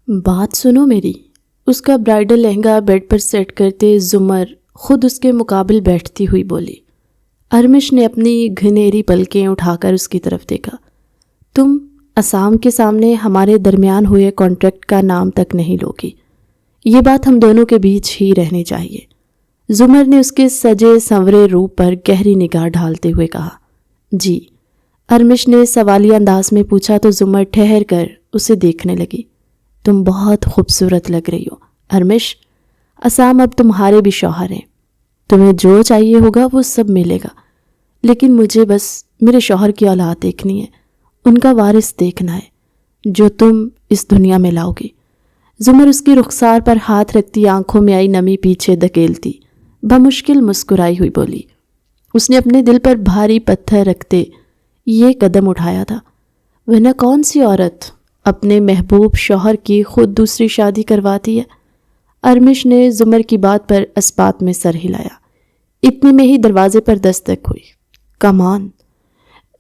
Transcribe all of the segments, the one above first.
بات سنو میری۔ اس کا برائڈل لہنگا بیڈ پر سیٹ کرتے زمر خود اس کے مقابل بیٹھتی ہوئی بولی۔ ارمش نے اپنی گھنیری پلکیں اٹھا کر اس کی طرف دیکھا۔ تم اسام کے سامنے ہمارے درمیان ہوئے کانٹریکٹ کا نام تک نہیں لوگی۔ یہ بات ہم دونوں کے بیچ ہی رہنی چاہیے۔ زمر نے اس کے سجے سنورے روپ پر گہری نگاہ ڈالتے ہوئے کہا۔ جی؟ ارمش نے سوالیہ انداز میں پوچھا تو زمر ٹھہر کر اسے دیکھنے لگی۔ تم بہت خوبصورت لگ رہی ہو ارمش۔ اسام اب تمہارے بھی شوہر ہیں، تمہیں جو چاہیے ہوگا وہ سب ملے گا، لیکن مجھے بس میرے شوہر کی اولاد دیکھنی ہے، ان کا وارث دیکھنا ہے جو تم اس دنیا میں لاؤ گی۔ زمر اس کی رخسار پر ہاتھ رکھتی آنکھوں میں آئی نمی پیچھے دھکیلتی بمشکل مسکرائی ہوئی بولی۔ اس نے اپنے دل پر بھاری پتھر رکھتے یہ قدم اٹھایا تھا، ورنہ کون سی عورت اپنے محبوب شوہر کی خود دوسری شادی کرواتی ہے؟ ارمش نے زمر کی بات پر اسبات میں سر ہلایا۔ اتنے میں ہی دروازے پر دستک ہوئی۔ کم آن۔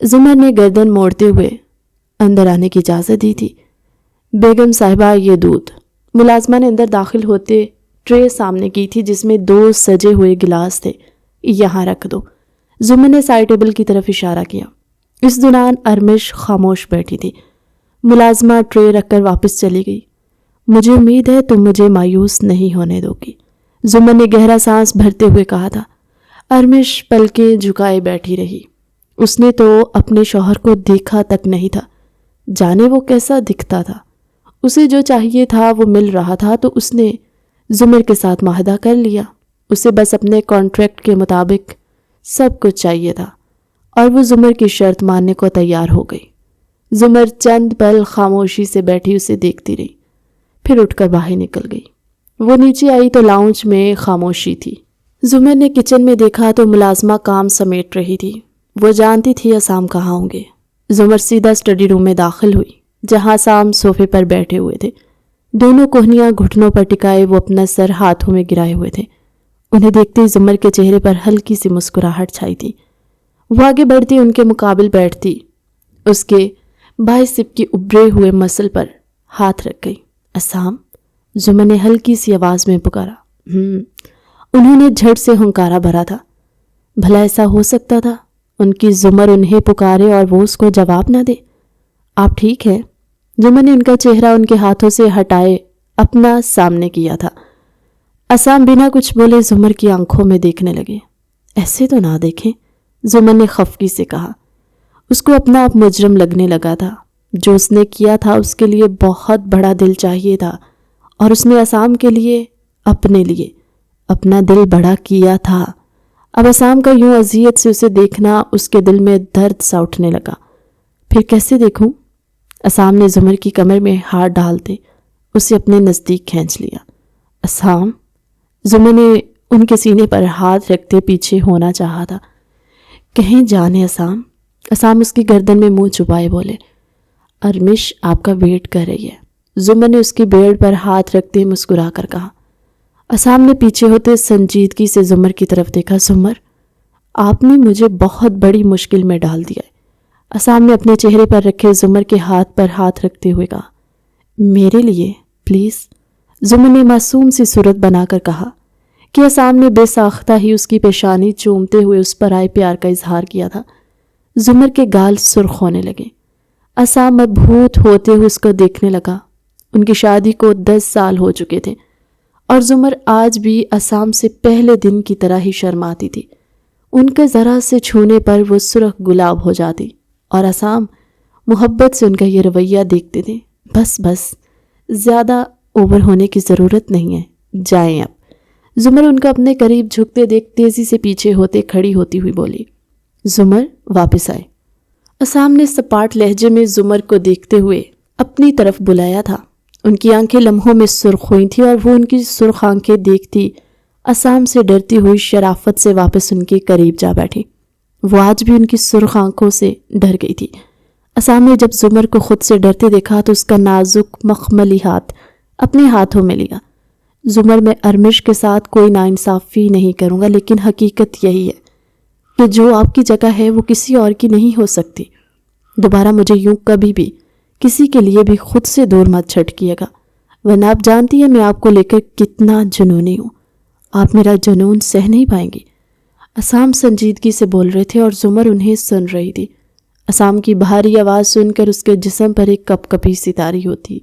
زمر نے گردن موڑتے ہوئے اندر آنے کی اجازت دی تھی۔ بیگم صاحبہ یہ دودھ۔ ملازمہ نے اندر داخل ہوتے ٹرے سامنے کی تھی جس میں 2 سجے ہوئے گلاس تھے۔ یہاں رکھ دو۔ زمر نے سائڈ ٹیبل کی طرف اشارہ کیا۔ اس دوران ارمش خاموش بیٹھی تھی۔ ملازمہ ٹرے رکھ کر واپس چلی گئی۔ مجھے امید ہے تم مجھے مایوس نہیں ہونے دو گی، زمر نے گہرا سانس بھرتے ہوئے کہا تھا۔ ارمش پلکیں جھکائے بیٹھی رہی۔ اس نے تو اپنے شوہر کو دیکھا تک نہیں تھا، جانے وہ کیسا دکھتا تھا۔ اسے جو چاہیے تھا وہ مل رہا تھا تو اس نے زمر کے ساتھ معاہدہ کر لیا۔ اسے بس اپنے کانٹریکٹ کے مطابق سب کچھ چاہیے تھا اور وہ زمر کی شرط ماننے کو تیار ہو گئی۔ زمر چند پل خاموشی سے بیٹھی اسے دیکھتی رہی، پھر اٹھ کر باہر نکل گئی۔ وہ نیچے آئی تو لاؤنج میں خاموشی تھی۔ زمر نے کچن میں دیکھا تو ملازمہ کام سمیٹ رہی تھی۔ وہ جانتی تھی اسام کہاں ہوں گے۔ زمر سیدھا اسٹڈی روم میں داخل ہوئی جہاں اسام صوفے پر بیٹھے ہوئے تھے۔ دونوں کوہنیاں گھٹنوں پر ٹکائے وہ اپنا سر ہاتھوں میں گرائے ہوئے تھے۔ انہیں دیکھتے ہی زمر کے چہرے پر ہلکی سی مسکراہٹ چھائی تھی۔ وہ آگے بڑھتی ان کے مقابل بیٹھتی، اس کے بائسپ کی ابھرے ہوئے مسل پر ہاتھ رکھ گئی۔ اسام؟ زمر نے ہلکی سی آواز میں پکارا۔ انہوں نے جھٹ سے ہنکارا بھرا تھا۔ بھلا ایسا ہو سکتا تھا ان کی زمر انہیں پکارے اور وہ اس کو جواب نہ دے؟ آپ ٹھیک ہیں؟ زمر نے ان کا چہرہ ان کے ہاتھوں سے ہٹائے اپنا سامنے کیا تھا۔ اسام بنا کچھ بولے زمر کی آنکھوں میں دیکھنے لگے۔ ایسے تو نہ دیکھیں، زمر نے خفگی سے کہا۔ اس کو اپنا آپ مجرم لگنے لگا تھا۔ جو اس نے کیا تھا اس کے لیے بہت بڑا دل چاہیے تھا، اور اس نے اسام کے لیے اپنے لیے اپنا دل بڑا کیا تھا۔ اب اسام کا یوں اذیت سے اسے دیکھنا اس کے دل میں درد سا اٹھنے لگا۔ پھر کیسے دیکھوں؟ اسام نے زمر کی کمر میں ہاتھ ڈالتے اسے اپنے نزدیک کھینچ لیا۔ اسام؟ زمر نے ان کے سینے پر ہاتھ رکھتے پیچھے ہونا چاہا تھا۔ کہیں جانے اسام؟ اسام اس کی گردن میں منہ چھپائے بولے۔ ارمش آپ کا ویٹ کر رہی ہے، زمر نے اس کی بیڑ پر ہاتھ رکھتے مسکرا کر کہا۔ اسام نے پیچھے ہوتے سنجیدگی سے زمر کی طرف دیکھا۔ زمر، آپ نے مجھے بہت بڑی مشکل میں ڈال دیا ہے، اسام نے اپنے چہرے پر رکھے زمر کے ہاتھ پر ہاتھ رکھتے ہوئے کہا۔ میرے لیے پلیز، زمر نے معصوم سی صورت بنا کر کہا کہ اسام نے بے ساختہ ہی اس کی پیشانی چومتے ہوئے اس پر آئے پیار کا اظہار کیا تھا۔ زمر کے گال سرخ ہونے لگے۔ اسام مبہوت ہوتے ہوئے اس کو دیکھنے لگا۔ ان کی شادی کو 10 سال ہو چکے تھے اور زمر آج بھی اسام سے پہلے دن کی طرح ہی شرماتی تھی۔ ان کے ذرا سے چھونے پر وہ سرخ گلاب ہو جاتی اور اسام محبت سے ان کا یہ رویہ دیکھتے تھے۔ بس زیادہ اوور ہونے کی ضرورت نہیں ہے، جائیں اب۔ زمر ان کا اپنے قریب جھکتے دیکھ تیزی سے پیچھے ہوتے کھڑی ہوتی ہوئی بولی۔ زمر واپس آئے۔ اسام نے سپاٹ لہجے میں زمر کو دیکھتے ہوئے اپنی طرف بلایا تھا۔ ان کی آنکھیں لمحوں میں سرخ ہوئی تھیں اور وہ ان کی سرخ آنکھیں دیکھتی اسام سے ڈرتی ہوئی شرافت سے واپس ان کے قریب جا بیٹھی۔ وہ آج بھی ان کی سرخ آنکھوں سے ڈر گئی تھی۔ اسام نے جب زمر کو خود سے ڈرتے دیکھا تو اس کا نازک مخملی ہاتھ اپنے ہاتھوں میں لیا۔ زمر، میں ارمش کے ساتھ کوئی ناانصافی نہیں کروں گا، لیکن حقیقت یہی ہے کہ جو آپ کی جگہ ہے وہ کسی اور کی نہیں ہو سکتی۔ دوبارہ مجھے یوں کبھی بھی کسی کے لیے بھی خود سے دور مت چھٹکیے گا۔ ورنہ آپ جانتی ہیں میں آپ کو لے کر کتنا جنونی ہوں، آپ میرا جنون سہ نہیں پائیں گی۔ عصام سنجیدگی سے بول رہے تھے اور زمر انہیں سن رہی تھی۔ عصام کی بھاری آواز سن کر اس کے جسم پر ایک کپ کپی سی طاری ہوتی۔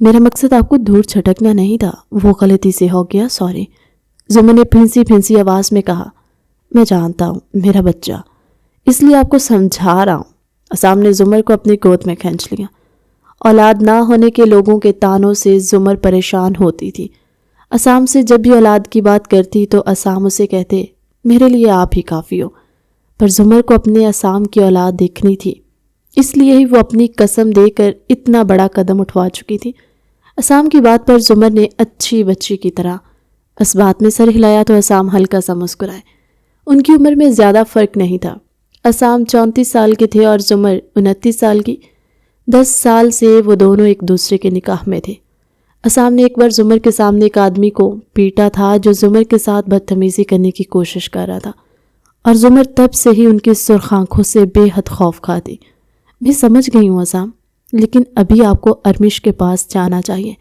میرا مقصد آپ کو دور چھٹکنا نہیں تھا، وہ غلطی سے ہو گیا، سوری، زمر نے پھنسی پھنسی آواز میں کہا۔ میں جانتا ہوں میرا بچہ، اس لیے آپ کو سمجھا رہا ہوں۔ عصام نے زمر کو اپنی گود میں کھینچ لیا۔ اولاد نہ ہونے کے لوگوں کے طعنوں سے زمر پریشان ہوتی تھی۔ عصام سے جب بھی اولاد کی بات کرتی تو عصام اسے کہتے میرے لیے آپ ہی کافی ہو، پر زمر کو اپنے عصام کی اولاد دیکھنی تھی، اس لیے ہی وہ اپنی قسم دے کر اتنا بڑا قدم اٹھوا چکی تھی۔ عصام کی بات پر زمر نے اچھی بچی کی طرح اس بات میں سر ہلایا تو عصام ہلکا سا مسکرائے۔ ان کی عمر میں زیادہ فرق نہیں تھا۔ عصام 34 سال کے تھے اور زمر 29 سال کی۔ 10 سال سے وہ دونوں ایک دوسرے کے نکاح میں تھے۔ عصام نے ایک بار زمر کے سامنے ایک آدمی کو پیٹا تھا جو زمر کے ساتھ بدتمیزی کرنے کی کوشش کر رہا تھا، اور زمر تب سے ہی ان کی سرخ آنکھوں سے بے حد خوف کھا تھی۔ میں سمجھ گئی ہوں عصام، لیکن ابھی آپ کو ارمش کے پاس جانا چاہیے،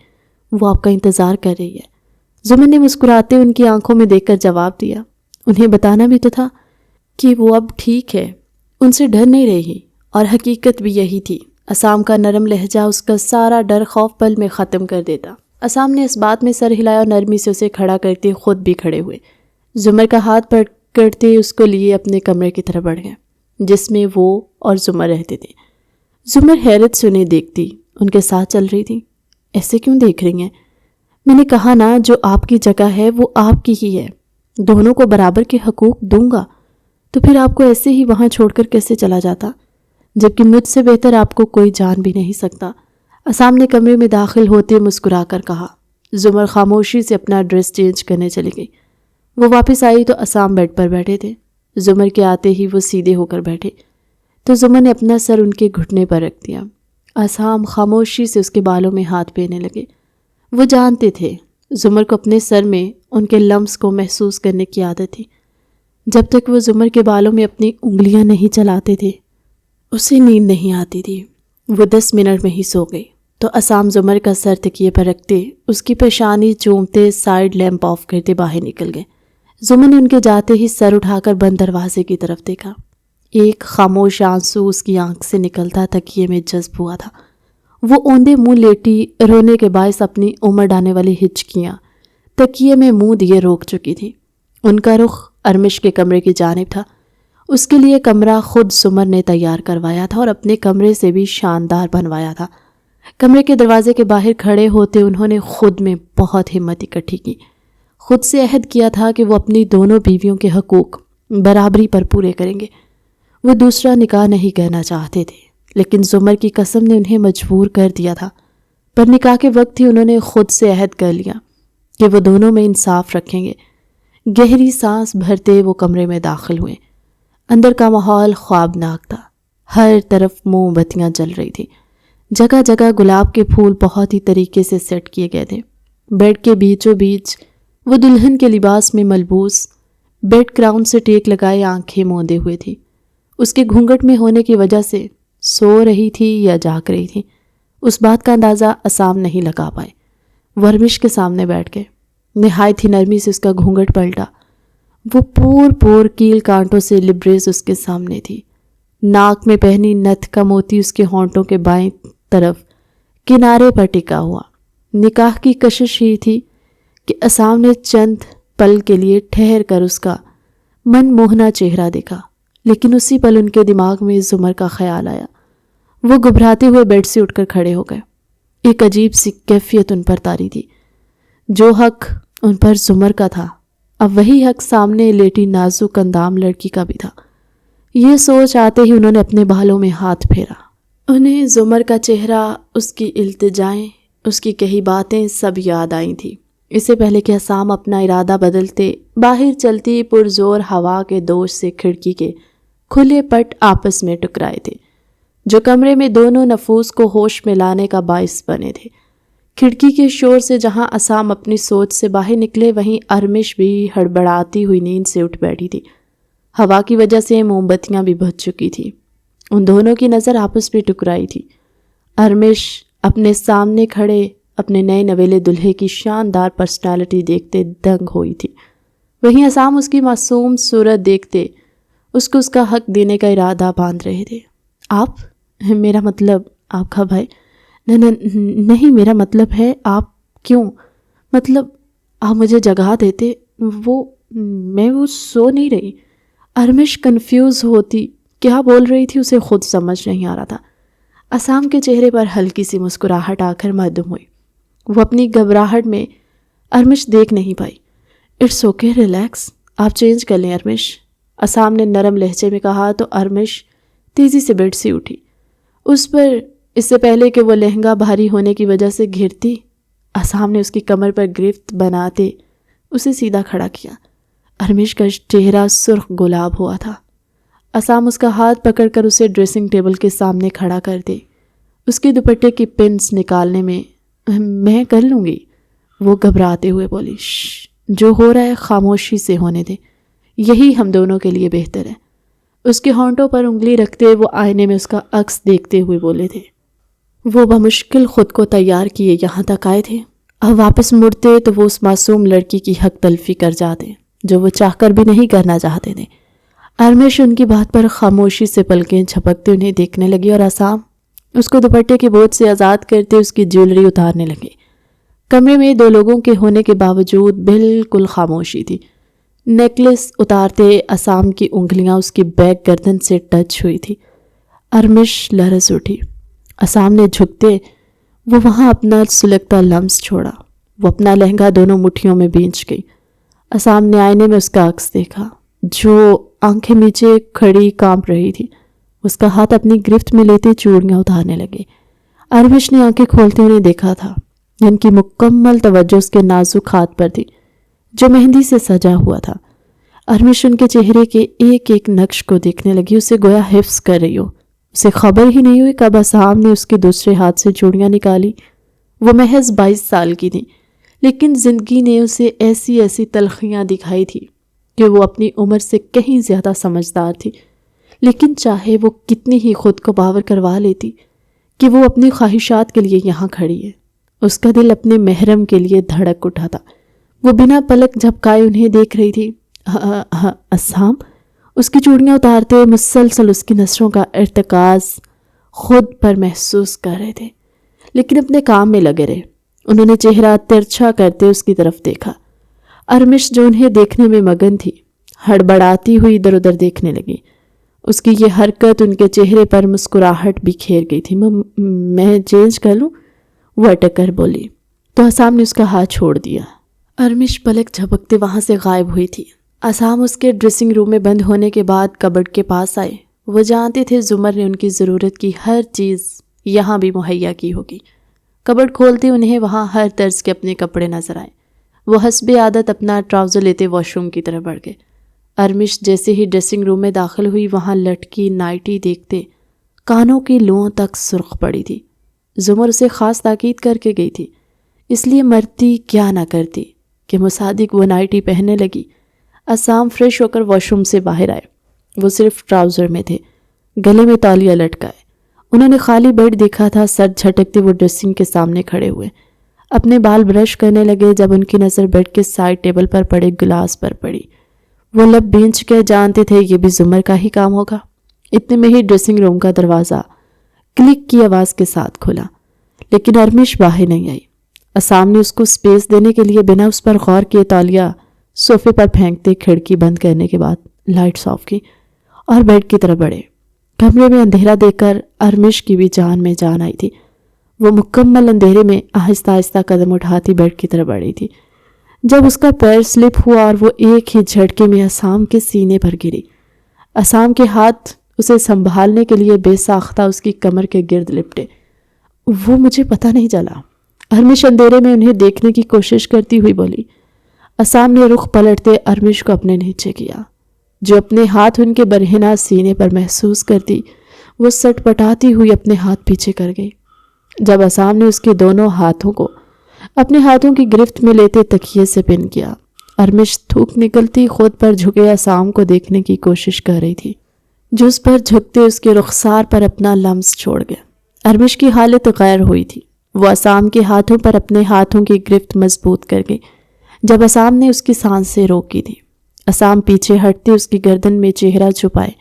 وہ آپ کا انتظار کر رہی ہے۔ زمر نے مسکراتے ان کی آنکھوں میں دیکھ کر جواب دیا۔ انہیں بتانا بھی تو تھا کہ وہ اب ٹھیک ہے، ان سے ڈر نہیں رہی، اور حقیقت بھی یہی تھی۔ عصام کا نرم لہجہ اس کا سارا ڈر خوف پل میں ختم کر دیتا۔ عصام نے اس بات میں سر ہلایا اور نرمی سے اسے کھڑا کرتے خود بھی کھڑے ہوئے۔ زمر کا ہاتھ پکڑتے اس کو لیے اپنے کمرے کی طرف بڑھ گئے جس میں وہ اور زمر رہتے تھے۔ زمر حیرت سے انہیں دیکھتی، ان کے ساتھ چل رہی تھی۔ ایسے کیوں دیکھ رہی ہیں؟ میں نے کہا نا، جو آپ کی جگہ ہے وہ آپ کی ہی ہے، دونوں کو برابر کے حقوق دوں گا، تو پھر آپ کو ایسے ہی وہاں چھوڑ کر کیسے چلا جاتا، جبکہ مجھ سے بہتر آپ کو کوئی جان بھی نہیں سکتا۔ عصام نے کمرے میں داخل ہوتے مسکرا کر کہا۔ زمر خاموشی سے اپنا ڈریس چینج کرنے چلی گئی۔ وہ واپس آئی تو عصام بیڈ پر بیٹھے تھے۔ زمر کے آتے ہی وہ سیدھے ہو کر بیٹھے تو زمر نے اپنا سر ان کے گھٹنے پر رکھ دیا۔ عصام خاموشی سے اس کے بالوں میں ہاتھ پھیرنے لگے۔ وہ جانتے تھے زمر کو اپنے سر میں ان کے لمس کو محسوس کرنے کی عادت تھی۔ جب تک وہ زمر کے بالوں میں اپنی انگلیاں نہیں چلاتے تھے اسے نیند نہیں آتی تھی۔ وہ 10 منٹ میں ہی سو گئی تو عصام زمر کا سر تکیے پر رکھتے، اس کی پیشانی چومتے، سائیڈ لیمپ آف کرتے باہر نکل گئے۔ زمر نے ان کے جاتے ہی سر اٹھا کر بند دروازے کی طرف دیکھا۔ ایک خاموش آنسو اس کی آنکھ سے نکلتا تکیے میں جذب ہوا تھا۔ وہ اوندے منہ لیٹی رونے کے باعث اپنی عمر ڈانے والی ہچکیاں تکیے میں منہ دیے روک چکی تھی۔ ان کا رخ ارمش کے کمرے کی جانب تھا۔ اس کے لیے کمرہ خود زمر نے تیار کروایا تھا اور اپنے کمرے سے بھی شاندار بنوایا تھا۔ کمرے کے دروازے کے باہر کھڑے ہوتے انہوں نے خود میں بہت ہمت اکٹھی کی۔ خود سے عہد کیا تھا کہ وہ اپنی دونوں بیویوں کے حقوق برابری پر پورے کریں گے۔ وہ دوسرا نکاح نہیں کرنا چاہتے تھے، لیکن زمر کی قسم نے انہیں مجبور کر دیا تھا۔ پر نکاح کے وقت ہی انہوں نے خود سے عہد کر لیا کہ وہ دونوں میں انصاف رکھیں گے۔ گہری سانس بھرتے وہ کمرے میں داخل ہوئے۔ اندر کا ماحول خوابناک تھا۔ ہر طرف موم بتیاں جل رہی تھی۔ جگہ جگہ گلاب کے پھول بہت ہی طریقے سے سیٹ کیے گئے تھے۔ بیڈ کے بیچوں بیچ وہ دلہن کے لباس میں ملبوس بیڈ کراؤن سے ٹیک لگائے آنکھیں موندے ہوئے تھی۔ اس کے گھونگھٹ میں ہونے کی وجہ سے سو رہی تھی یا جاگ رہی تھی، اس بات کا اندازہ عصام نہیں لگا پائے۔ وہ ارمش کے سامنے بیٹھ گئے۔ نہایت ہی نرمی سے اس کا گھونگھٹ پلٹا۔ وہ پور کیل کانٹوں سے لبریز اس کے سامنے تھی۔ ناک میں پہنی نتھ کا موتی اس کے ہونٹوں کے بائیں طرف کنارے پر ٹکا ہوا۔ نکاح کی کشش ہی تھی کہ عصام نے چند پل کے لیے ٹھہر کر اس کا من موہنا چہرہ دیکھا، لیکن اسی پل ان کے دماغ میں زمر کا خیال آیا۔ وہ گھبراتے ہوئے بیڈ سے اٹھ کر کھڑے ہو گئے۔ ایک عجیب سی کیفیت ان پر طاری تھی۔ جو حق ان پر زمر کا تھا، اب وہی حق سامنے لیٹی نازک اندام لڑکی کا بھی تھا۔ یہ سوچ آتے ہی انہوں نے اپنے بالوں میں ہاتھ پھیرا۔ انہیں زمر کا چہرہ، اس کی التجائیں، اس کی کہی باتیں سب یاد آئی تھیں۔ اس سے پہلے کہ عصام اپنا ارادہ بدلتے، باہر چلتی پرزور ہوا کے دوش سے کھڑکی کے کھلے پٹ آپس میں ٹکرائے تھے، جو کمرے میں دونوں نفوس کو ہوش میں لانے کا باعث بنے تھے۔ کھڑکی کے شور سے جہاں عصام اپنی سوچ سے باہر نکلے، وہیں ارمش بھی ہڑبڑاتی ہوئی نیند سے اٹھ بیٹھی تھی۔ ہوا کی وجہ سے موم بتیاں بھی بجھ چکی تھی۔ ان دونوں کی نظر آپس میں ٹکرائی تھی۔ ارمش اپنے سامنے کھڑے اپنے نئے نویلے دلہے کی شاندار پرسنالٹی دیکھتے دنگ ہوئی تھی۔ وہیں عصام اس کی معصوم صورت دیکھتے اس کو اس کا حق دینے کا ارادہ باندھ رہے تھے۔ آپ؟ میرا مطلب آپ کا بھائی؟ نہیں، میرا مطلب ہے آپ کیوں؟ مطلب آپ مجھے جگہ دیتے، میں سو نہیں رہی۔ ارمش کنفیوز ہوتی کیا بول رہی تھی اسے خود سمجھ نہیں آ رہا تھا۔ عصام کے چہرے پر ہلکی سی مسکراہٹ آ کر معدوم ہوئی۔ وہ اپنی گھبراہٹ میں ارمش دیکھ نہیں پائی۔ اٹس اوکے، ریلیکس، آپ چینج کر لیں ارمش، عصام نے نرم لہجے میں کہا تو ارمش تیزی سے بیڈ سے اٹھی۔ اس پر اس سے پہلے کہ وہ لہنگا بھاری ہونے کی وجہ سے گرتی، عصام نے اس کی کمر پر گرفت بناتے اسے سیدھا کھڑا کیا۔ ارمش کا چہرہ سرخ گلاب ہوا تھا۔ عصام اس کا ہاتھ پکڑ کر اسے ڈریسنگ ٹیبل کے سامنے کھڑا کر دے۔ اس کے دوپٹے کی پنس نکالنے میں کر لوں گی، وہ گھبراتے ہوئے بولی۔ جو ہو رہا ہے خاموشی سے ہونے دے، یہی ہم دونوں کے لیے بہتر ہے۔ اس کے ہونٹوں پر انگلی رکھتے وہ آئینے میں اس کا عکس دیکھتے ہوئے بولے تھے۔ وہ بمشکل خود کو تیار کیے یہاں تک آئے تھے، اب واپس مڑتے تو وہ اس معصوم لڑکی کی حق تلفی کر جاتے جو وہ چاہ کر بھی نہیں کرنا چاہتے تھے۔ ارمش ان کی بات پر خاموشی سے پلکیں جھپکتے انہیں دیکھنے لگی اور عصام اس کو دوپٹے کے بوجھ سے آزاد کرتے اس کی جیولری اتارنے لگے۔ کمرے میں دو لوگوں کے ہونے کے باوجود بالکل خاموشی تھی۔ نیکلس اتارتے عصام کی انگلیاں اس کی بیک گردن سے ٹچ ہوئی تھی۔ ارمش لرز اٹھی۔ عصام نے جھکتے وہ وہاں اپنا سلگتا لمس چھوڑا۔ وہ اپنا لہنگا دونوں مٹھیوں میں بھینچ گئی۔ عصام نے آئینے میں اس کا عکس دیکھا جو آنکھیں نیچے کھڑی کانپ رہی تھی۔ اس کا ہاتھ اپنی گرفت میں لیتے چوڑیاں اتارنے لگے۔ ارمش نے آنکھیں کھولتے انہیں دیکھا تھا، جن کی مکمل توجہ اس کے نازک ہاتھ پر تھی جو مہندی سے سجا ہوا تھا۔ ارمش ان کے چہرے کے ایک ایک نقش کو دیکھنے لگی، اسے گویا حفظ کر رہی ہو۔ اسے خبر ہی نہیں ہوئی کب عصام نے اس کے دوسرے ہاتھ سے چوڑیاں نکالی۔ وہ محض 22 سال کی تھی، لیکن زندگی نے اسے ایسی تلخیاں دکھائی تھی کہ وہ اپنی عمر سے کہیں زیادہ سمجھدار تھی۔ لیکن چاہے وہ کتنی ہی خود کو باور کروا لیتی کہ وہ اپنی خواہشات کے لیے یہاں کھڑی ہے، اس کا دل اپنے محرم کے لیے دھڑک اٹھا تھا۔ وہ بنا پلک جھپکائے انہیں دیکھ رہی تھی۔ عصام اس کی چوڑیاں اتارتے مسلسل اس کی نظروں کا ارتکاز خود پر محسوس کر رہے تھے، لیکن اپنے کام میں لگے رہے۔ انہوں نے چہرہ ترچھا کرتے اس کی طرف دیکھا۔ ارمش جو انہیں دیکھنے میں مگن تھی، ہڑبڑاتی ہوئی ادھر ادھر دیکھنے لگی۔ اس کی یہ حرکت ان کے چہرے پر مسکراہٹ بکھیر گئی تھی۔ میں چینج کر لوں؟ وہ اٹک کر بولی تو عصام نے اس کا ہاتھ چھوڑ دیا۔ ارمش پلک جھپکتے وہاں سے غائب ہوئی تھی۔ عصام اس کے ڈریسنگ روم میں بند ہونے کے بعد کبڈ کے پاس آئے۔ وہ جانتے تھے زمر نے ان کی ضرورت کی ہر چیز یہاں بھی مہیا کی ہوگی۔ کبڈ کھولتے انہیں وہاں ہر طرز کے اپنے کپڑے نظر آئے۔ وہ حسب عادت اپنا ٹراؤزر لیتے واش روم کی طرف بڑھ گئے۔ ارمش جیسے ہی ڈریسنگ روم میں داخل ہوئی وہاں لٹکی نائٹی دیکھتے کانوں کی لوؤں تک سرخ پڑی تھی۔ زمر اسے خاص تاکید کر کے گئی تھی، اس لیے مرتی کیا نہ کرتی کہ مصادق وہ نائٹی پہننے لگی۔ عصام فریش ہو کر واش روم سے باہر آئے۔ وہ صرف ٹراؤزر میں تھے، گلے میں تولیہ لٹکائے۔ انہوں نے خالی بیڈ دیکھا تھا۔ سر جھٹکتے وہ ڈریسنگ کے سامنے کھڑے ہوئے، اپنے بال برش کرنے لگے جب ان کی نظر بیڈ کے سائڈ ٹیبل پر پڑے گلاس پر پڑی۔ وہ لب بھینچ کے جانتے تھے یہ بھی زمر کا ہی کام ہوگا۔ اتنے میں ہی ڈریسنگ روم کا دروازہ کلک کی آواز کے ساتھ کھلا، لیکن ارمش باہر نہیں آئی۔ عصام نے اس کو سپیس دینے کے لیے بنا اس پر غور کیے تولیہ صوفے پر پھینکتے کھڑکی بند کرنے کے بعد لائٹس آف کی اور بیڈ کی طرف بڑھے۔ کمرے میں اندھیرا دیکھ کر ارمش کی بھی جان میں جان آئی تھی۔ وہ مکمل اندھیرے میں آہستہ آہستہ قدم اٹھاتی بیڈ کی طرف بڑھی تھی جب اس کا پیر سلپ ہوا اور وہ ایک ہی جھٹکے میں عصام کے سینے پر گری۔ عصام کے ہاتھ اسے سنبھالنے کے لیے بے ساختہ اس کی کمر کے گرد لپٹے۔ وہ مجھے پتہ نہیں چلا، ارمش اندھیرے میں انہیں دیکھنے کی کوشش کرتی ہوئی بولی۔ عصام نے رخ پلٹتے ارمش کو اپنے نیچے کیا، جو اپنے ہاتھ ان کے برہنہ سینے پر محسوس کرتی وہ سٹ پٹاتی ہوئی اپنے ہاتھ پیچھے کر گئی۔ جب عصام نے اس کے دونوں ہاتھوں کو اپنے ہاتھوں کی گرفت میں لیتے تکیے سے پن کیا، ارمش تھوک نکلتی خود پر جھکے عصام کو دیکھنے کی کوشش کر رہی تھی، جو اس پر جھکتے اس کے رخسار پر اپنا لمس چھوڑ گئے۔ ارمش کی حالت غیر ہوئی تھی۔ وہ عصام کے ہاتھوں پر اپنے ہاتھوں کی گرفت مضبوط کر گئی جب عصام نے اس کی سانسیں روکی تھی۔ عصام پیچھے ہٹتے اس کی گردن میں چہرہ چھپائے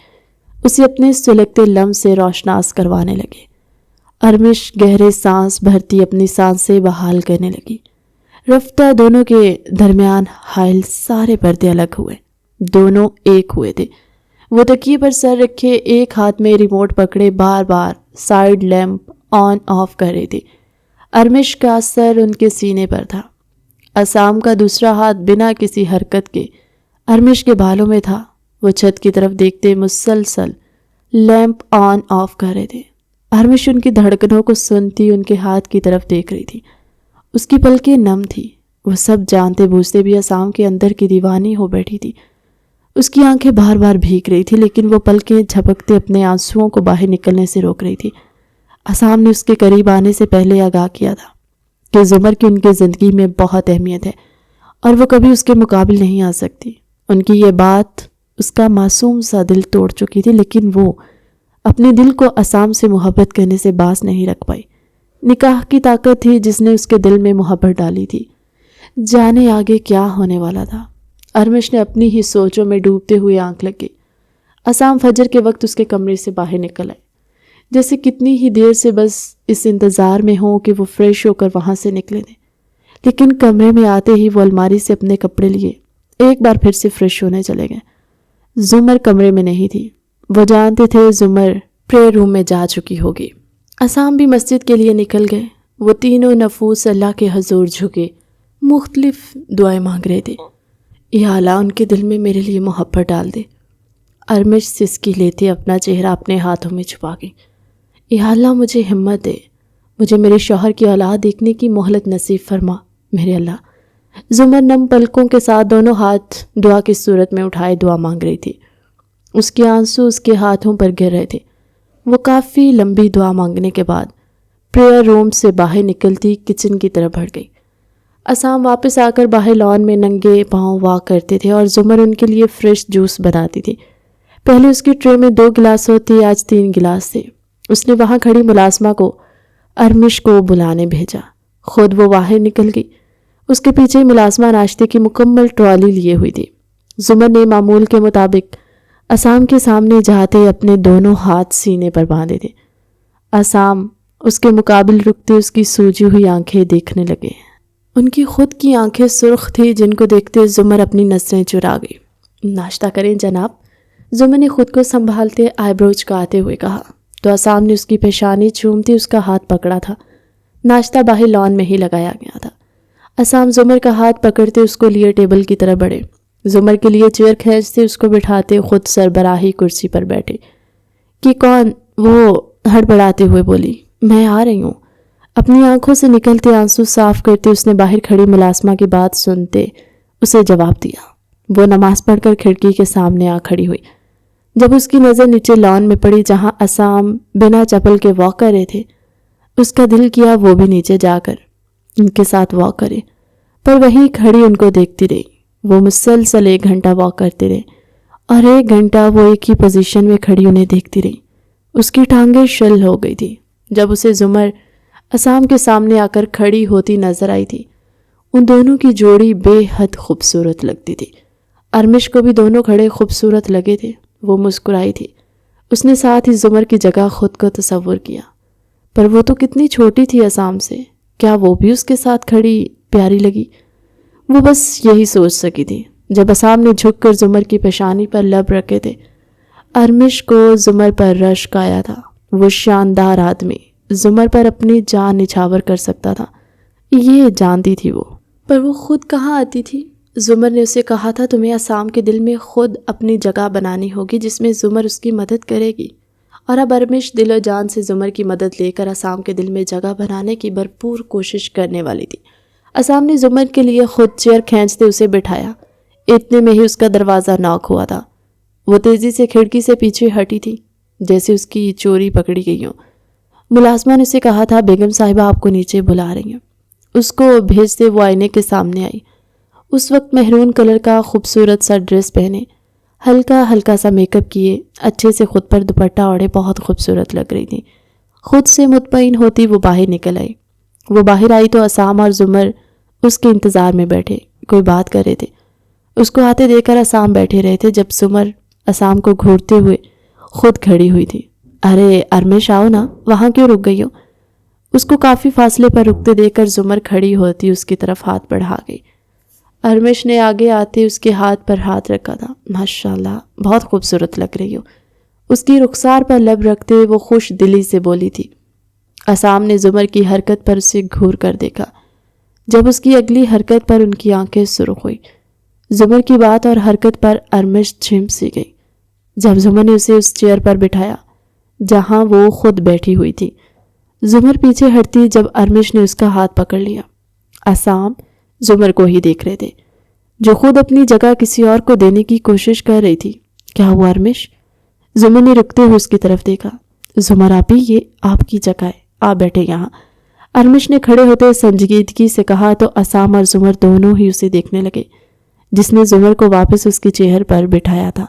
اسے اپنے سلگتے لمس سے روشناس کروانے لگے۔ ارمش گہرے سانس بھرتی اپنی سانسیں بحال کرنے لگی۔ رفتہ دونوں کے درمیان حائل سارے پردے الگ ہوئے، دونوں ایک ہوئے تھے۔ وہ تکیے پر سر رکھے ایک ہاتھ میں ریموٹ پکڑے بار بار سائیڈ لیمپ آن آف کر رہے تھے۔ ارمش کا سر ان کے سینے پر تھا، عصام کا دوسرا ہاتھ بنا کسی حرکت کے ارمش کے بالوں میں تھا۔ وہ چھت کی طرف دیکھتے مسلسل لیمپ آن آف کر رہے تھے۔ ارمش ان کی دھڑکنوں کو سنتی ان کے ہاتھ کی طرف دیکھ رہی تھی۔ اس کی پلکیں نم تھی، وہ سب جانتے بوجھتے بھی عصام کے اندر کی دیوانی ہو بیٹھی تھی۔ اس کی آنکھیں بار بار بھیگ رہی تھی لیکن وہ پلکیں جھپکتے اپنے آنسوؤں کو باہر نکلنے سے روک رہی تھی۔ عصام نے اس کے قریب آنے سے پہلے آگاہ کیا تھا کہ زمر کی ان کی زندگی میں بہت اہمیت ہے اور وہ کبھی اس کے مقابل نہیں آ سکتی۔ ان کی یہ بات اس کا معصوم سا دل توڑ چکی تھی، لیکن وہ اپنے دل کو عصام سے محبت کرنے سے باز نہیں رکھ پائی۔ نکاح کی طاقت تھی جس نے اس کے دل میں محبت ڈالی تھی۔ جانے آگے کیا ہونے والا تھا۔ ارمش نے اپنی ہی سوچوں میں ڈوبتے ہوئے آنکھ لگی۔ عصام فجر کے وقت اس کے کمرے سے باہر نکل آئے، جیسے کتنی ہی دیر سے بس اس انتظار میں ہوں کہ وہ فریش ہو کر وہاں سے نکلے تھے۔ لیکن کمرے میں آتے ہی وہ الماری سے اپنے کپڑے لیے ایک بار پھر سے فریش ہونے چلے گئے۔ زمر کمرے میں نہیں تھی، وہ جانتے تھے زمر پریئر روم میں جا چکی ہوگی۔ عصام بھی مسجد کے لیے نکل گئے۔ وہ تینوں نفوس اللہ کے حضور جھکے مختلف دعائیں مانگ رہے تھے۔ یا اللہ ان کے دل میں میرے لیے محبت ڈال دے۔ ارمش سسکی لیتے اپنا چہرہ اپنے ہاتھوں میں چھپا گئی۔ یا اللہ مجھے ہمت دے، مجھے میرے شوہر کی اولاد دیکھنے کی مہلت نصیب فرما میرے اللہ۔ زمر نم پلکوں کے ساتھ دونوں ہاتھ دعا کی صورت میں اٹھائے دعا مانگ رہی تھی۔ اس کے آنسو اس کے ہاتھوں پر گر رہے تھے۔ وہ کافی لمبی دعا مانگنے کے بعد پریئر روم سے باہر نکلتی کچن کی طرف بڑھ گئی۔ عصام واپس آ کر باہر لان میں ننگے پاؤں واک کرتے تھے اور زمر ان کے لیے فریش جوس بناتی تھی۔ پہلے اس کی ٹرے میں 2 گلاس ہوتے، آج 3 گلاس تھے۔ اس نے وہاں کھڑی ملازمہ کو ارمش کو بلانے بھیجا، خود وہ باہر نکل گئی۔ اس کے پیچھے ملازمہ ناشتے کی مکمل ٹرالی لیے ہوئی تھی۔ زمر نے معمول کے مطابق عصام کے سامنے جاتے اپنے دونوں ہاتھ سینے پر باندھے تھے۔ عصام اس کے مقابل رکتے اس کی سوجی ہوئی آنکھیں دیکھنے لگے۔ ان کی خود کی آنکھیں سرخ تھی جن کو دیکھتے زمر اپنی نظریں چرا گئی۔ ناشتہ کریں جناب، زمر نے خود کو سنبھالتے آئی برو چکاتے ہوئے کہا تو عصام نے اس کی پیشانی چومتی اس کا ہاتھ پکڑا تھا۔ ناشتہ باہر لان میں ہی لگایا گیا تھا۔ عصام زمر کا ہاتھ پکڑتے اس کو لیے ٹیبل کی طرف بڑھے۔ زمر کے لیے چیئر کھینچتے اس کو بٹھاتے خود سربراہی کرسی پر بیٹھے۔ کہ کون؟ وہ ہڑبڑاتے ہوئے بولی، میں آ رہی ہوں۔ اپنی آنکھوں سے نکلتے آنسو صاف کرتے اس نے باہر کھڑی ملازمہ کی بات سنتے اسے جواب دیا۔ وہ نماز پڑھ کر کھڑکی کے سامنے آ کھڑی ہوئی۔ جب اس کی نظر نیچے لان میں پڑی جہاں عصام بنا چپل کے واک کر رہے تھے، اس کا دل کیا وہ بھی نیچے جا کر ان کے ساتھ واک کرے، پر وہیں کھڑی ان کو دیکھتی رہی۔ وہ مسلسل 1 گھنٹہ واک کرتے رہے اور 1 گھنٹہ وہ ایک ہی پوزیشن میں کھڑی انہیں دیکھتی رہی۔ اس کی ٹانگیں شل ہو گئی تھی جب اسے زمر عصام کے سامنے آ کر کھڑی ہوتی نظر آئی تھی۔ ان دونوں کی جوڑی بے حد خوبصورت لگتی تھی۔ ارمش کو بھی دونوں کھڑے خوبصورت لگے تھے۔ وہ مسکرائی تھی۔ اس نے ساتھ ہی زمر کی جگہ خود کو تصور کیا، پر وہ تو کتنی چھوٹی تھی عصام سے، کیا وہ بھی اس کے ساتھ کھڑی پیاری لگی؟ وہ بس یہی سوچ سکی تھی جب عصام نے جھک کر زمر کی پیشانی پر لب رکھے تھے۔ ارمش کو زمر پر رشک آیا تھا۔ وہ شاندار آدمی زمر پر اپنی جان نچھاور کر سکتا تھا، یہ جانتی تھی وہ، پر وہ خود کہاں آتی تھی؟ زمر نے اسے کہا تھا تمہیں عصام کے دل میں خود اپنی جگہ بنانی ہوگی جس میں زمر اس کی مدد کرے گی، اور اب ارمش دل و جان سے زمر کی مدد لے کر عصام کے دل میں جگہ بنانے کی بھرپور کوشش کرنے والی تھی۔ عصام نے زمر کے لیے خود چیئر کھینچتے اسے بٹھایا۔ اتنے میں ہی اس کا دروازہ ناک ہوا تھا۔ وہ تیزی سے کھڑکی سے پیچھے ہٹی تھی جیسے اس کی چوری پکڑی گئی ہو۔ ملازمہ نے اسے کہا تھا بیگم صاحبہ آپ کو نیچے بلا رہی ہیں۔ اس کو بھیجتے وہ آئینے کے سامنے آئی۔ اس وقت مہرون کلر کا خوبصورت سا ڈریس پہنے، ہلکا ہلکا سا میک اپ کیے، اچھے سے خود پر دوپٹہ اوڑھے بہت خوبصورت لگ رہی تھی۔ خود سے مطمئن ہوتی وہ باہر نکل آئی۔ وہ باہر آئی تو عصام اور زمر اس کے انتظار میں بیٹھے کوئی بات کر رہے تھے۔ اس کو آتے دیکھ کر عصام بیٹھے رہے تھے جب زمر عصام کو گھورتے ہوئے خود کھڑی ہوئی تھی۔ ارے ارمش آؤ نا، وہاں کیوں رک گئی ہو؟ اس کو کافی فاصلے پر رکتے دیکھ کر زمر کھڑی ہوتی اس کی طرف ہاتھ بڑھا گئی۔ ارمش نے آگے آتے اس کے ہاتھ پر ہاتھ رکھا تھا۔ ماشاءاللہ، بہت خوبصورت لگ رہی ہو، اس کی رخسار پر لب رکھتے وہ خوش دلی سے بولی تھی۔ عصام نے زمر کی حرکت پر اسے گھور کر دیکھا۔ جب اس کی اگلی حرکت پر ان کی آنکھیں سرخ ہوئی۔ زمر کی بات اور حرکت پر ارمش چھمپ سی گئی۔ جب زمر نے اسے اس چیئر پر بٹھایا جہاں وہ خود بیٹھی ہوئی تھی، زمر پیچھے ہٹتی جب ارمش نے اس کا ہاتھ پکڑ لیا۔ عصام زمر کو ہی دیکھ رہے تھے جو خود اپنی جگہ کسی اور کو دینے کی کوشش کر رہی تھی۔ کیا ہوا ارمش؟ زمر نے رکتے ہوئے اس کی طرف دیکھا۔ زمر آپی، یہ آپ کی جگہ ہے، آپ بیٹھے یہاں۔ ارمش نے کھڑے ہوتے سنجیدگی سے کہا تو عصام اور زمر دونوں ہی اسے دیکھنے لگے جس نے زمر کو واپس اس کے چہر پر بٹھایا تھا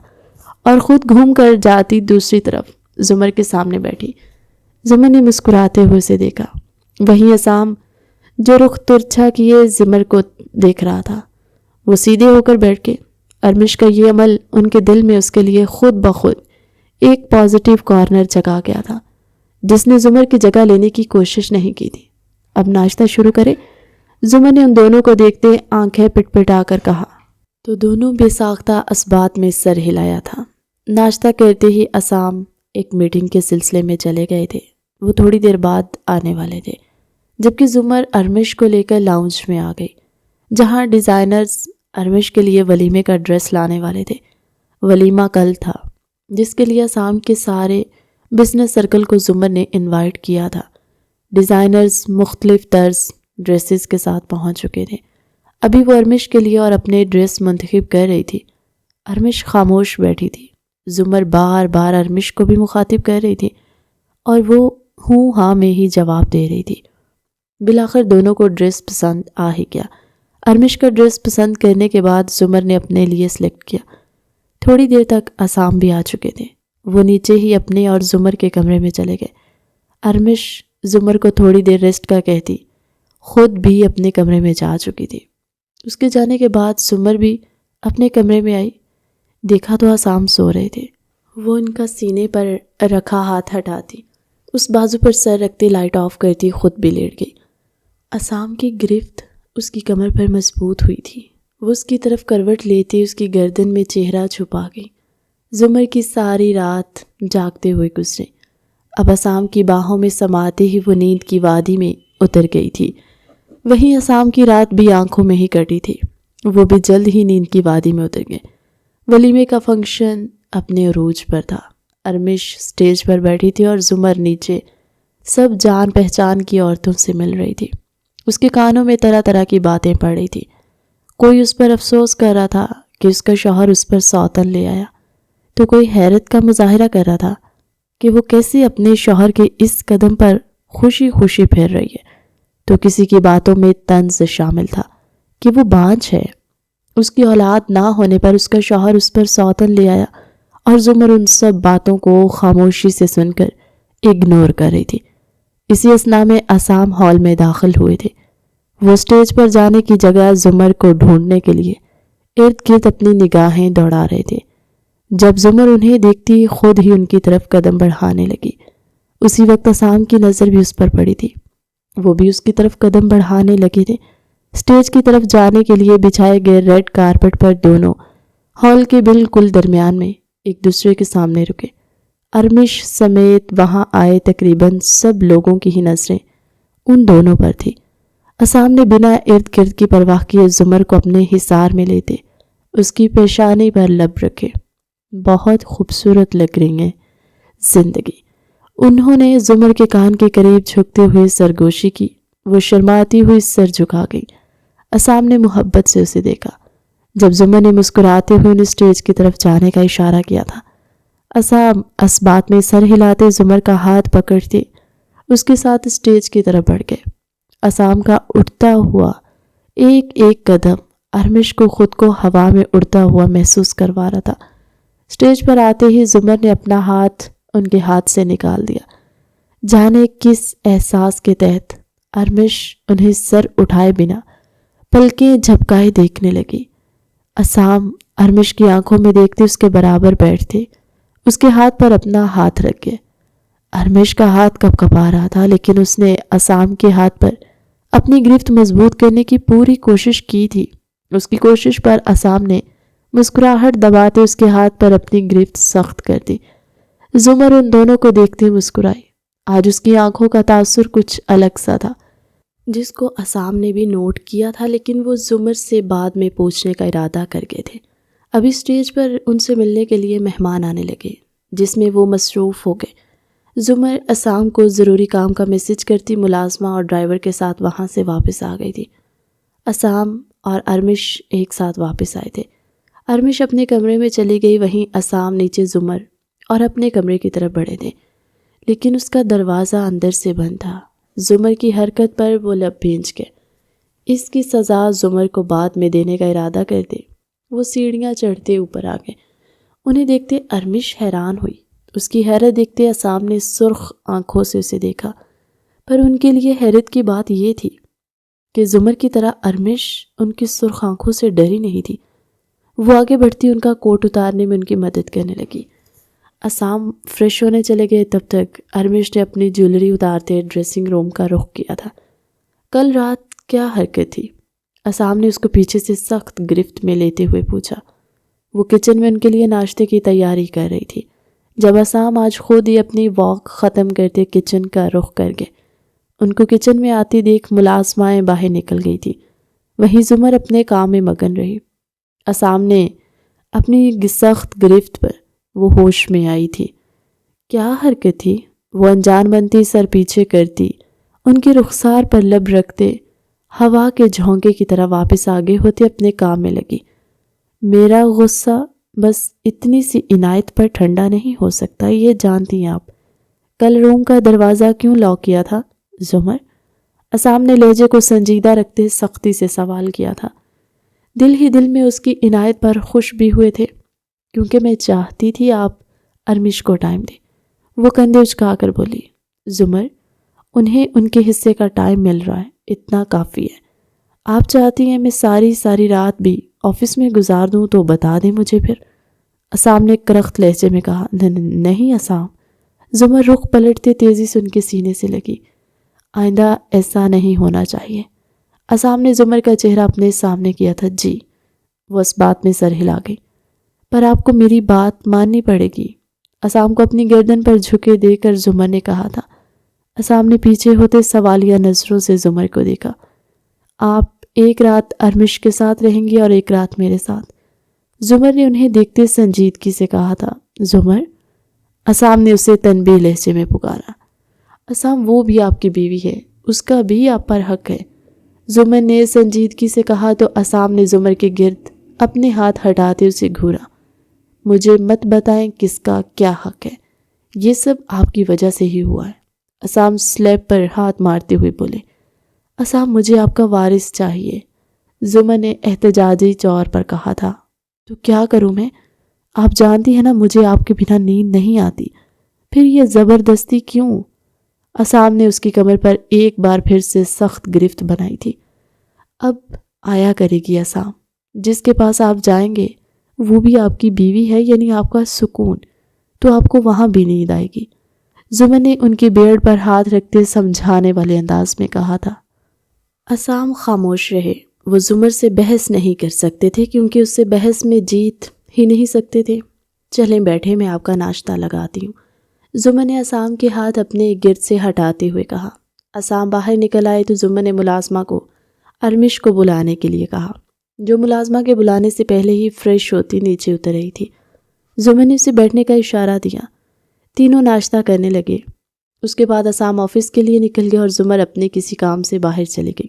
اور خود گھوم کر جاتی دوسری طرف زمر کے سامنے بیٹھی۔ زمر نے مسکراتے ہوئے اسے دیکھا۔ وہیں عصام جو رخ ترچھا کیے زمر کو دیکھ رہا تھا، وہ سیدھے ہو کر بیٹھ کے۔ ارمش کا یہ عمل ان کے دل میں اس کے لیے خود بخود ایک پازیٹیو کارنر جگا گیا تھا جس نے زمر کی جگہ لینے کی کوشش نہیں کی تھی۔ اب ناشتہ شروع کرے؟ زمر نے ان دونوں کو دیکھتے آنکھیں پٹ پٹا کر کہا تو دونوں بے ساختہ اسبات میں سر ہلایا تھا۔ ناشتہ کرتے ہی عصام ایک میٹنگ کے سلسلے میں چلے گئے تھے۔ وہ تھوڑی دیر بعد آنے والے تھے جبکہ زمر ارمش کو لے کر لاؤنج میں آ گئی جہاں ڈیزائنرز ارمش کے لیے ولیمے کا ڈریس لانے والے تھے۔ ولیمہ کل تھا جس کے لیے عصام کے سارے بزنس سرکل کو زمر نے انوائٹ کیا تھا۔ ڈیزائنرز مختلف طرز ڈریسز کے ساتھ پہنچ چکے تھے۔ ابھی وہ ارمش کے لیے اور اپنے ڈریس منتخب کر رہی تھی۔ ارمش خاموش بیٹھی تھی۔ زمر بار بار ارمش کو بھی مخاطب کر رہی تھی اور وہ ہوں ہاں میں ہی جواب دے رہی تھی۔ بالآخر دونوں کو ڈریس پسند آ ہی گیا۔ ارمش کا ڈریس پسند کرنے کے بعد زمر نے اپنے لیے سلیکٹ کیا۔ تھوڑی دیر تک عصام بھی آ چکے تھے۔ وہ نیچے ہی اپنے اور زمر کے کمرے میں چلے گئے۔ ارمش زمر کو تھوڑی دیر ریسٹ کا کہتی خود بھی اپنے کمرے میں جا چکی تھی۔ اس کے جانے کے بعد زمر بھی اپنے کمرے میں آئی۔ دیکھا تو عصام سو رہے تھے۔ وہ ان کا سینے پر رکھا ہاتھ ہٹاتی، اس بازو پر سر رکھتے لائٹ آف کرتی خود بھی لیٹ گئی۔ عصام کی گرفت اس کی کمر پر مضبوط ہوئی تھی۔ وہ اس کی طرف کروٹ لیتے اس کی گردن میں چہرہ چھپا گئی۔ زمر کی ساری رات جاگتے ہوئے گزرے۔ اب عصام کی باہوں میں سماتے ہی وہ نیند کی وادی میں اتر گئی تھی۔ وہیں عصام کی رات بھی آنکھوں میں ہی کٹی تھی۔ وہ بھی جلد ہی نیند کی وادی میں اتر گئے۔ ولیمے کا فنکشن اپنے عروج پر تھا۔ ارمش سٹیج پر بیٹھی تھی اور زمر نیچے سب جان پہچان کی عورتوں سے مل رہی تھی۔ اس کے کانوں میں طرح طرح کی باتیں پڑ رہی تھی۔ کوئی اس پر افسوس کر رہا تھا کہ اس کا شوہر اس پر سوتن لے آیا، تو کوئی حیرت کا مظاہرہ کر رہا تھا کہ وہ کیسے اپنے شوہر کے اس قدم پر خوشی خوشی پھر رہی ہے، تو کسی کی باتوں میں طنز شامل تھا کہ وہ بانجھ ہے، اس کی اولاد نہ ہونے پر اس کا شوہر اس پر سوتن لے آیا، اور زمر ان سب باتوں کو خاموشی سے سن کر اگنور کر رہی تھی۔ اسی اثنا میں عصام ہال میں داخل ہوئے تھے۔ وہ سٹیج پر جانے کی جگہ زمر کو ڈھونڈنے کے لیے ارد گرد اپنی نگاہیں دوڑا رہے تھے۔ جب زمر انہیں دیکھتی خود ہی ان کی طرف قدم بڑھانے لگی۔ اسی وقت عصام کی نظر بھی اس پر پڑی تھی۔ وہ بھی اس کی طرف قدم بڑھانے لگے تھے۔ سٹیج کی طرف جانے کے لیے بچھائے گئے ریڈ کارپٹ پر دونوں ہال کے بالکل درمیان میں ایک دوسرے کے سامنے رکے۔ ارمش سمیت وہاں آئے تقریباً سب لوگوں کی ہی نظریں ان دونوں پر تھی۔ عصام نے بنا ارد گرد کی پرواہ کیے زمر کو اپنے حصار میں لیتے اس کی پیشانی پر لب رکھے۔ بہت خوبصورت لگ رہی ہیں زندگی، انہوں نے زمر کے کان کے قریب جھکتے ہوئے سرگوشی کی۔ وہ شرماتی ہوئی سر جھکا گئی۔ عصام نے محبت سے اسے دیکھا۔ جب زمر نے مسکراتے ہوئے انہیں سٹیج کی طرف جانے کا اشارہ کیا تھا، عصام اسبات میں سر ہلاتے زمر کا ہاتھ پکڑتے اس کے ساتھ سٹیج کی طرف بڑھ گئے۔ عصام کا اٹھتا ہوا ایک ایک قدم ارمش کو خود کو ہوا میں اڑتا ہوا محسوس کروا رہا تھا۔ سٹیج پر آتے ہی زمر نے اپنا ہاتھ ان کے ہاتھ سے نکال دیا۔ جانے کس احساس کے تحت ارمش انہیں سر اٹھائے بنا پلکیں جھپکائے دیکھنے لگی۔ عصام ارمش کی آنکھوں میں دیکھتے اس کے برابر بیٹھتے اس کے ہاتھ پر اپنا ہاتھ رکھ گئے۔ ارمش کا ہاتھ کپ کپا رہا تھا، لیکن اس نے عصام کے ہاتھ پر اپنی گرفت مضبوط کرنے کی پوری کوشش کی تھی۔ اس کی کوشش پر عصام نے مسکراہٹ دباتے اس کے ہاتھ پر اپنی گرفت سخت کر دی۔ زمر ان دونوں کو دیکھتے مسکرائی۔ آج اس کی آنکھوں کا تاثر کچھ الگ سا تھا، جس کو عصام نے بھی نوٹ کیا تھا، لیکن وہ زمر سے بعد میں پوچھنے کا ارادہ کر گئے تھے۔ ابھی اسٹیج پر ان سے ملنے کے لیے مہمان آنے لگے، جس میں وہ مصروف ہو گئے۔ زمر عصام کو ضروری کام کا میسج کرتی ملازمہ اور ڈرائیور کے ساتھ وہاں سے واپس آ گئی تھی۔ عصام اور ارمش ایک ساتھ واپس آئے تھے۔ ارمش اپنے کمرے میں چلی گئی، وہیں عصام نیچے زمر اور اپنے کمرے کی طرف بڑھے تھے، لیکن اس کا دروازہ اندر سے بند تھا۔ زمر کی حرکت پر وہ لب بھینچ گئے۔ اس کی سزا زمر کو بعد میں دینے کا ارادہ کرتے وہ سیڑھیاں چڑھتے اوپر آ گئے۔ انہیں دیکھتے ارمش حیران ہوئی۔ اس کی حیرت دیکھتے عصام نے سرخ آنکھوں سے اسے دیکھا، پر ان کے لیے حیرت کی بات یہ تھی کہ زمر کی طرح ارمش ان کی سرخ آنکھوں سے ڈری نہیں تھی۔ وہ آگے بڑھتی ان کا کوٹ اتارنے میں ان کی مدد کرنے لگی۔ عصام فریش ہونے چلے گئے، تب تک ارمش نے اپنی جیولری اتارتے ڈریسنگ روم کا رخ کیا تھا۔ کل رات کیا حرکت تھی؟ عصام نے اس کو پیچھے سے سخت گرفت میں لیتے ہوئے پوچھا۔ وہ کچن میں ان کے لیے ناشتے کی تیاری کر رہی تھی جب عصام آج خود ہی اپنی واک ختم کرتے کچن کا رخ کر گئے۔ ان کو کچن میں آتی دیکھ ملازمائیں باہر نکل گئی تھی، وہیں زمر اپنے کام میں مگن رہی۔ عصام نے اپنی سخت گرفت پر وہ ہوش میں آئی تھی۔ کیا حرکت تھی؟ وہ انجان بنتی سر پیچھے کرتی، ان کی رخسار پر لب رکھتے ہوا کے جھونکے کی طرح واپس آگے ہوتے اپنے کام میں لگی۔ میرا غصہ بس اتنی سی عنایت پر ٹھنڈا نہیں ہو سکتا، یہ جانتی ہیں آپ۔ کل روم کا دروازہ کیوں لاک کیا تھا زمر؟ عصام نے لہجے کو سنجیدہ رکھتے سختی سے سوال کیا تھا۔ دل ہی دل میں اس کی عنایت پر خوش بھی ہوئے تھے، کیونکہ میں چاہتی تھی آپ ارمش کو ٹائم دیں۔ وہ کندھے اچکا کر بولی۔ زمر، انہیں ان کے حصے کا ٹائم مل رہا ہے، اتنا کافی ہے۔ آپ چاہتی ہیں میں ساری رات بھی آفس میں گزار دوں تو بتا دیں مجھے پھر۔ عصام نے کرخت لہجے میں کہا۔ نہیں عصام۔ زمر رخ پلٹتے تیزی سے ان کے سینے سے لگی۔ آئندہ ایسا نہیں ہونا چاہیے۔ عصام نے زمر کا چہرہ اپنے سامنے کیا تھا۔ جی۔ وہ اس بات میں سر ہلا گئی۔ پر آپ کو میری بات ماننی پڑے گی۔ عصام کو اپنی گردن پر جھکے دے کر زمر نے کہا تھا۔ عصام نے پیچھے ہوتے سوالیہ نظروں سے زمر کو دیکھا۔ آپ ایک رات ارمش کے ساتھ رہیں گی اور ایک رات میرے ساتھ۔ زمر نے انہیں دیکھتے سنجیدگی سے کہا تھا۔ زمر، عصام نے اسے تنبیہ لہجے میں پکارا۔ عصام، وہ بھی آپ کی بیوی ہے، اس کا بھی آپ پر حق ہے۔ زمر نے سنجیدگی سے کہا تو عصام نے زمر کے گرد اپنے ہاتھ ہٹاتے اسے گھورا۔ مجھے مت بتائیں کس کا کیا حق ہے، یہ سب آپ کی وجہ سے ہی ہوا ہے۔ عصام سلیب پر ہاتھ مارتے ہوئے بولے۔ عصام، مجھے آپ کا وارث چاہیے، زمر نے احتجاجی طور پر کہا تھا۔ تو کیا کروں میں؟ آپ جانتی ہیں نا مجھے آپ کے بنا نیند نہیں آتی، پھر یہ زبردستی کیوں؟ عصام نے اس کی کمر پر ایک بار پھر سے سخت گرفت بنائی تھی۔ اب آیا کرے گی عصام، جس کے پاس آپ جائیں گے وہ بھی آپ کی بیوی ہے، یعنی آپ کا سکون، تو آپ کو وہاں بھی نیند آئے گی۔ زمر نے ان کی بیڑ پر ہاتھ رکھتے سمجھانے والے انداز میں کہا تھا۔ عصام خاموش رہے۔ وہ زمر سے بحث نہیں کر سکتے تھے، کیونکہ اس سے بحث میں جیت ہی نہیں سکتے تھے۔ چلیں بیٹھے، میں آپ کا ناشتہ لگاتی ہوں، زمر نے عصام کے ہاتھ اپنے گرد سے ہٹاتے ہوئے کہا۔ عصام باہر نکل آئے تو زمر نے ملازمہ کو ارمش کو بلانے کے لیے کہا، جو ملازمہ کے بلانے سے پہلے ہی فریش ہوتی نیچے اتر رہی تھی۔ زمر نے اسے بیٹھنے کا اشارہ دیا۔ تینوں ناشتہ کرنے لگے۔ اس کے بعد عصام آفس کے لیے نکل گیا اور زمر اپنے کسی کام سے باہر چلی گئی۔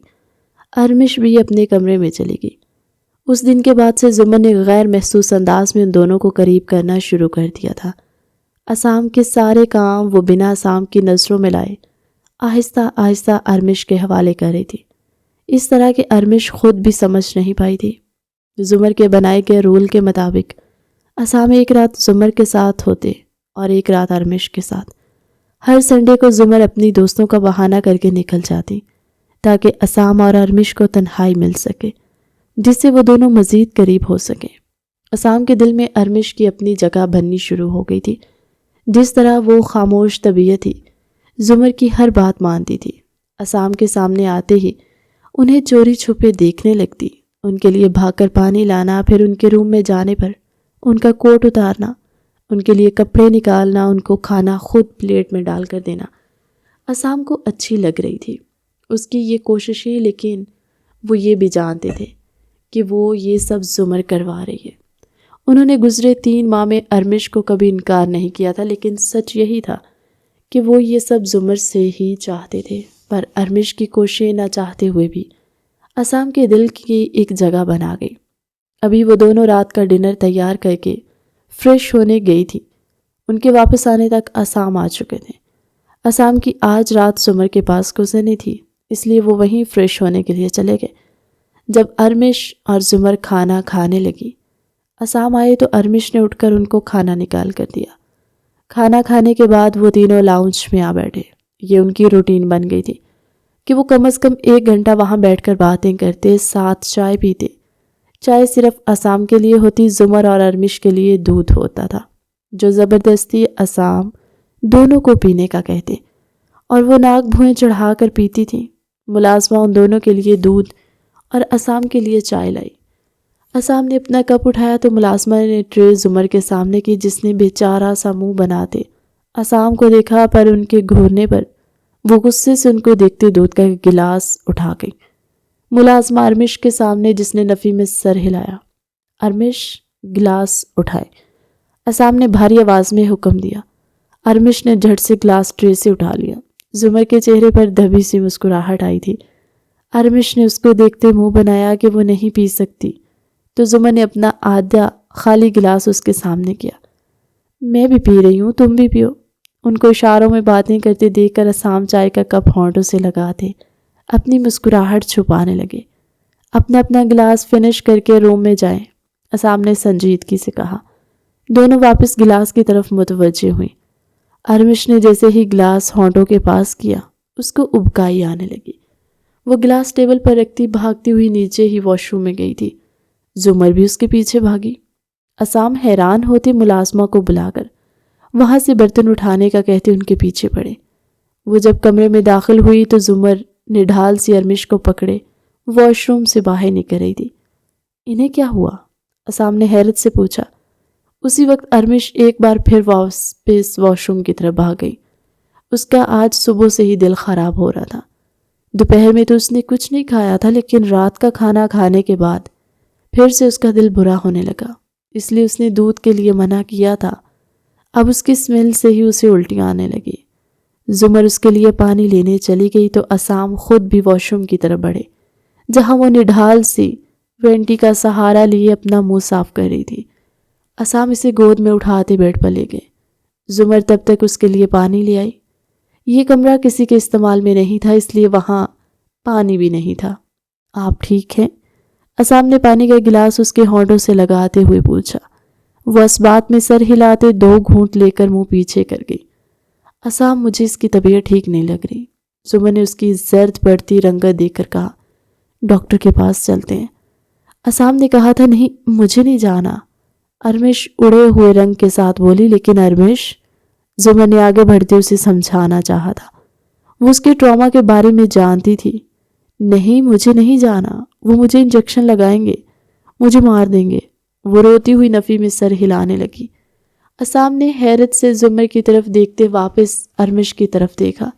ارمش بھی اپنے کمرے میں چلی گئی۔ اس دن کے بعد سے زمر نے غیر محسوس انداز میں ان دونوں کو قریب کرنا شروع کر دیا تھا۔ عصام کے سارے کام وہ بنا عصام کی نظروں میں لائے آہستہ آہستہ ارمش کے حوالے کر رہی تھی، اس طرح کہ ارمش خود بھی سمجھ نہیں پائی تھی۔ زمر کے بنائے گئے رول کے مطابق عصام ایک رات زمر کے ساتھ ہوتے اور ایک رات ارمش کے ساتھ۔ ہر سنڈے کو زمر اپنی دوستوں کا بہانہ کر کے نکل جاتی۔ تاکہ عصام اور ارمش کو تنہائی مل سکے جس سے وہ دونوں مزید قریب ہو سکیں۔ عصام کے دل میں ارمش کی اپنی جگہ بننی شروع ہو گئی تھی۔ جس طرح وہ خاموش طبیعت تھی، زمر کی ہر بات مانتی تھی، عصام کے سامنے آتے ہی انہیں چوری چھپے دیکھنے لگتی، ان کے لیے بھاگ کر پانی لانا، پھر ان کے روم میں جانے پر ان کا کوٹ اتارنا، ان کے لیے کپڑے نکالنا، ان کو کھانا خود پلیٹ میں ڈال کر دینا۔ عصام کو اچھی لگ رہی تھی اس کی یہ کوششیں، لیکن وہ یہ بھی جانتے تھے کہ وہ یہ سب زمر کروا رہی ہے۔ انہوں نے گزرے 3 ماہ میں ارمش کو کبھی انکار نہیں کیا تھا، لیکن سچ یہی تھا کہ وہ یہ سب زمر سے ہی چاہتے تھے۔ پر ارمش کی کوششیں نہ چاہتے ہوئے بھی عصام کے دل کی ایک جگہ بنا گئی۔ ابھی وہ دونوں رات کا ڈنر تیار کر کے فریش ہونے گئی تھی، ان کے واپس آنے تک عصام آ چکے تھے۔ عصام کی آج رات زمر کے پاس گزرنی تھی، اس لیے وہ وہیں فریش ہونے کے لیے چلے گئے۔ جب ارمش اور زمر کھانا کھانے لگی، عصام آئے تو ارمش نے اٹھ کر ان کو کھانا نکال کر دیا۔ کھانا کھانے کے بعد وہ تینوں لاؤنج میں آ بیٹھے۔ یہ ان کی روٹین بن گئی تھی کہ وہ کم از کم 1 گھنٹہ وہاں بیٹھ کر باتیں کرتے، ساتھ چائے پیتے۔ چائے صرف عصام کے لیے ہوتی، زمر اور ارمش کے لیے دودھ ہوتا تھا جو زبردستی عصام دونوں کو پینے کا کہتے، اور وہ ناک بھوئیں چڑھا کر پیتی تھیں۔ ملازمہ ان دونوں کے لیے دودھ اور عصام کے لیے چائے لائی۔ عصام نے اپنا کپ اٹھایا تو ملازمہ نے ٹرے زمر کے سامنے کی، جس نے بیچارہ سا منہ بناتے عصام کو دیکھا، پر ان کے گھورنے پر وہ غصے سے ان کو دیکھتے دودھ کا گلاس اٹھا گئی۔ ملازمہ ارمش کے سامنے، جس نے نفی میں سر ہلایا۔ ارمش گلاس اٹھائے، عصام نے بھاری آواز میں حکم دیا۔ ارمش نے جھٹ سے گلاس ٹرے سے اٹھا لیا۔ زمر کے چہرے پر دبی سی مسکراہٹ آئی تھی۔ ارمش نے اس کو دیکھتے منہ بنایا کہ وہ نہیں پی سکتی، تو زمر نے اپنا آدھا خالی گلاس اس کے سامنے کیا۔ میں بھی پی رہی ہوں، تم بھی پیو۔ ان کو اشاروں میں باتیں کرتے دیکھ کر عصام چائے کا کپ ہونٹوں سے لگاتے اپنی مسکراہٹ چھپانے لگے۔ اپنا اپنا گلاس فنش کر کے روم میں جائیں، عصام نے سنجیدگی سے کہا۔ دونوں واپس گلاس کی طرف متوجہ ہوئیں۔ ارمش نے جیسے ہی گلاس ہونٹوں کے پاس کیا، اس کو ابکائی آنے لگی۔ وہ گلاس ٹیبل پر رکھتی بھاگتی ہوئی نیچے ہی واش روم میں گئی تھی۔ زمر بھی اس کے پیچھے بھاگی۔ عصام حیران ہوتے ملازمہ کو بلا کر وہاں سے برتن اٹھانے کا کہتے ان کے پیچھے پڑے۔ وہ جب کمرے میں داخل ہوئی تو زمر نے ڈھال سی ارمش کو پکڑے واش روم سے باہر نکل رہی تھی۔ انہیں کیا ہوا؟ عصام نے حیرت سے پوچھا۔ اسی وقت ارمش ایک بار پھر واپس واش روم کی طرف بھاگ گئی۔ اس کا آج صبح سے ہی دل خراب ہو رہا تھا۔ دوپہر میں تو اس نے کچھ نہیں کھایا تھا، لیکن رات کا کھانا کھانے کے بعد پھر سے اس کا دل برا ہونے لگا، اس لیے اس نے دودھ کے لیے منع کیا تھا۔ اب اس کی اسمیل سے ہی اسے الٹیاں آنے لگی۔ زمر اس کے لیے پانی لینے چلی گئی تو عصام خود بھی واش روم کی طرف بڑھے، جہاں وہ نڈھال سی وینٹی کا سہارا لیے اپنا منہ صاف کر رہی تھی۔ عصام اسے گود میں اٹھاتے بیڈ پر لے گئے۔ زمر تب تک اس کے لیے پانی لے آئی۔ یہ کمرہ کسی کے استعمال میں نہیں تھا، اس لیے وہاں پانی بھی نہیں تھا۔ آپ ٹھیک ہیں؟ عصام نے پانی کا گلاس اس کے ہونٹوں سے لگاتے ہوئے پوچھا۔ وہ اس بات میں سر ہلاتے 2 گھونٹ لے کر منہ پیچھے کر گئی۔ عصام، مجھے اس کی طبیعت ٹھیک نہیں لگ رہی۔ زمر نے اس کی زرد بڑھتی رنگت دیکھ کر کہا۔ ڈاکٹر کے پاس چلتے ہیں۔ عصام نے کہا تھا، نہیں، مجھے نہیں جانا۔ ارمش اڑے ہوئے رنگ کے ساتھ بولی۔ لیکن ارمش، زمر نے آگے بڑھتے اسے سمجھانا چاہا تھا۔ وہ اس کے ٹراما کے بارے میں جانتی تھی۔ نہیں، مجھے نہیں جانا، وہ مجھے انجیکشن لگائیں گے، مجھے مار دیں گے۔ وہ روتی ہوئی نفی میں سر ہلانے لگی۔ عصام نے حیرت سے زمر کی طرف دیکھتے واپس ارمش کی طرف دیکھا،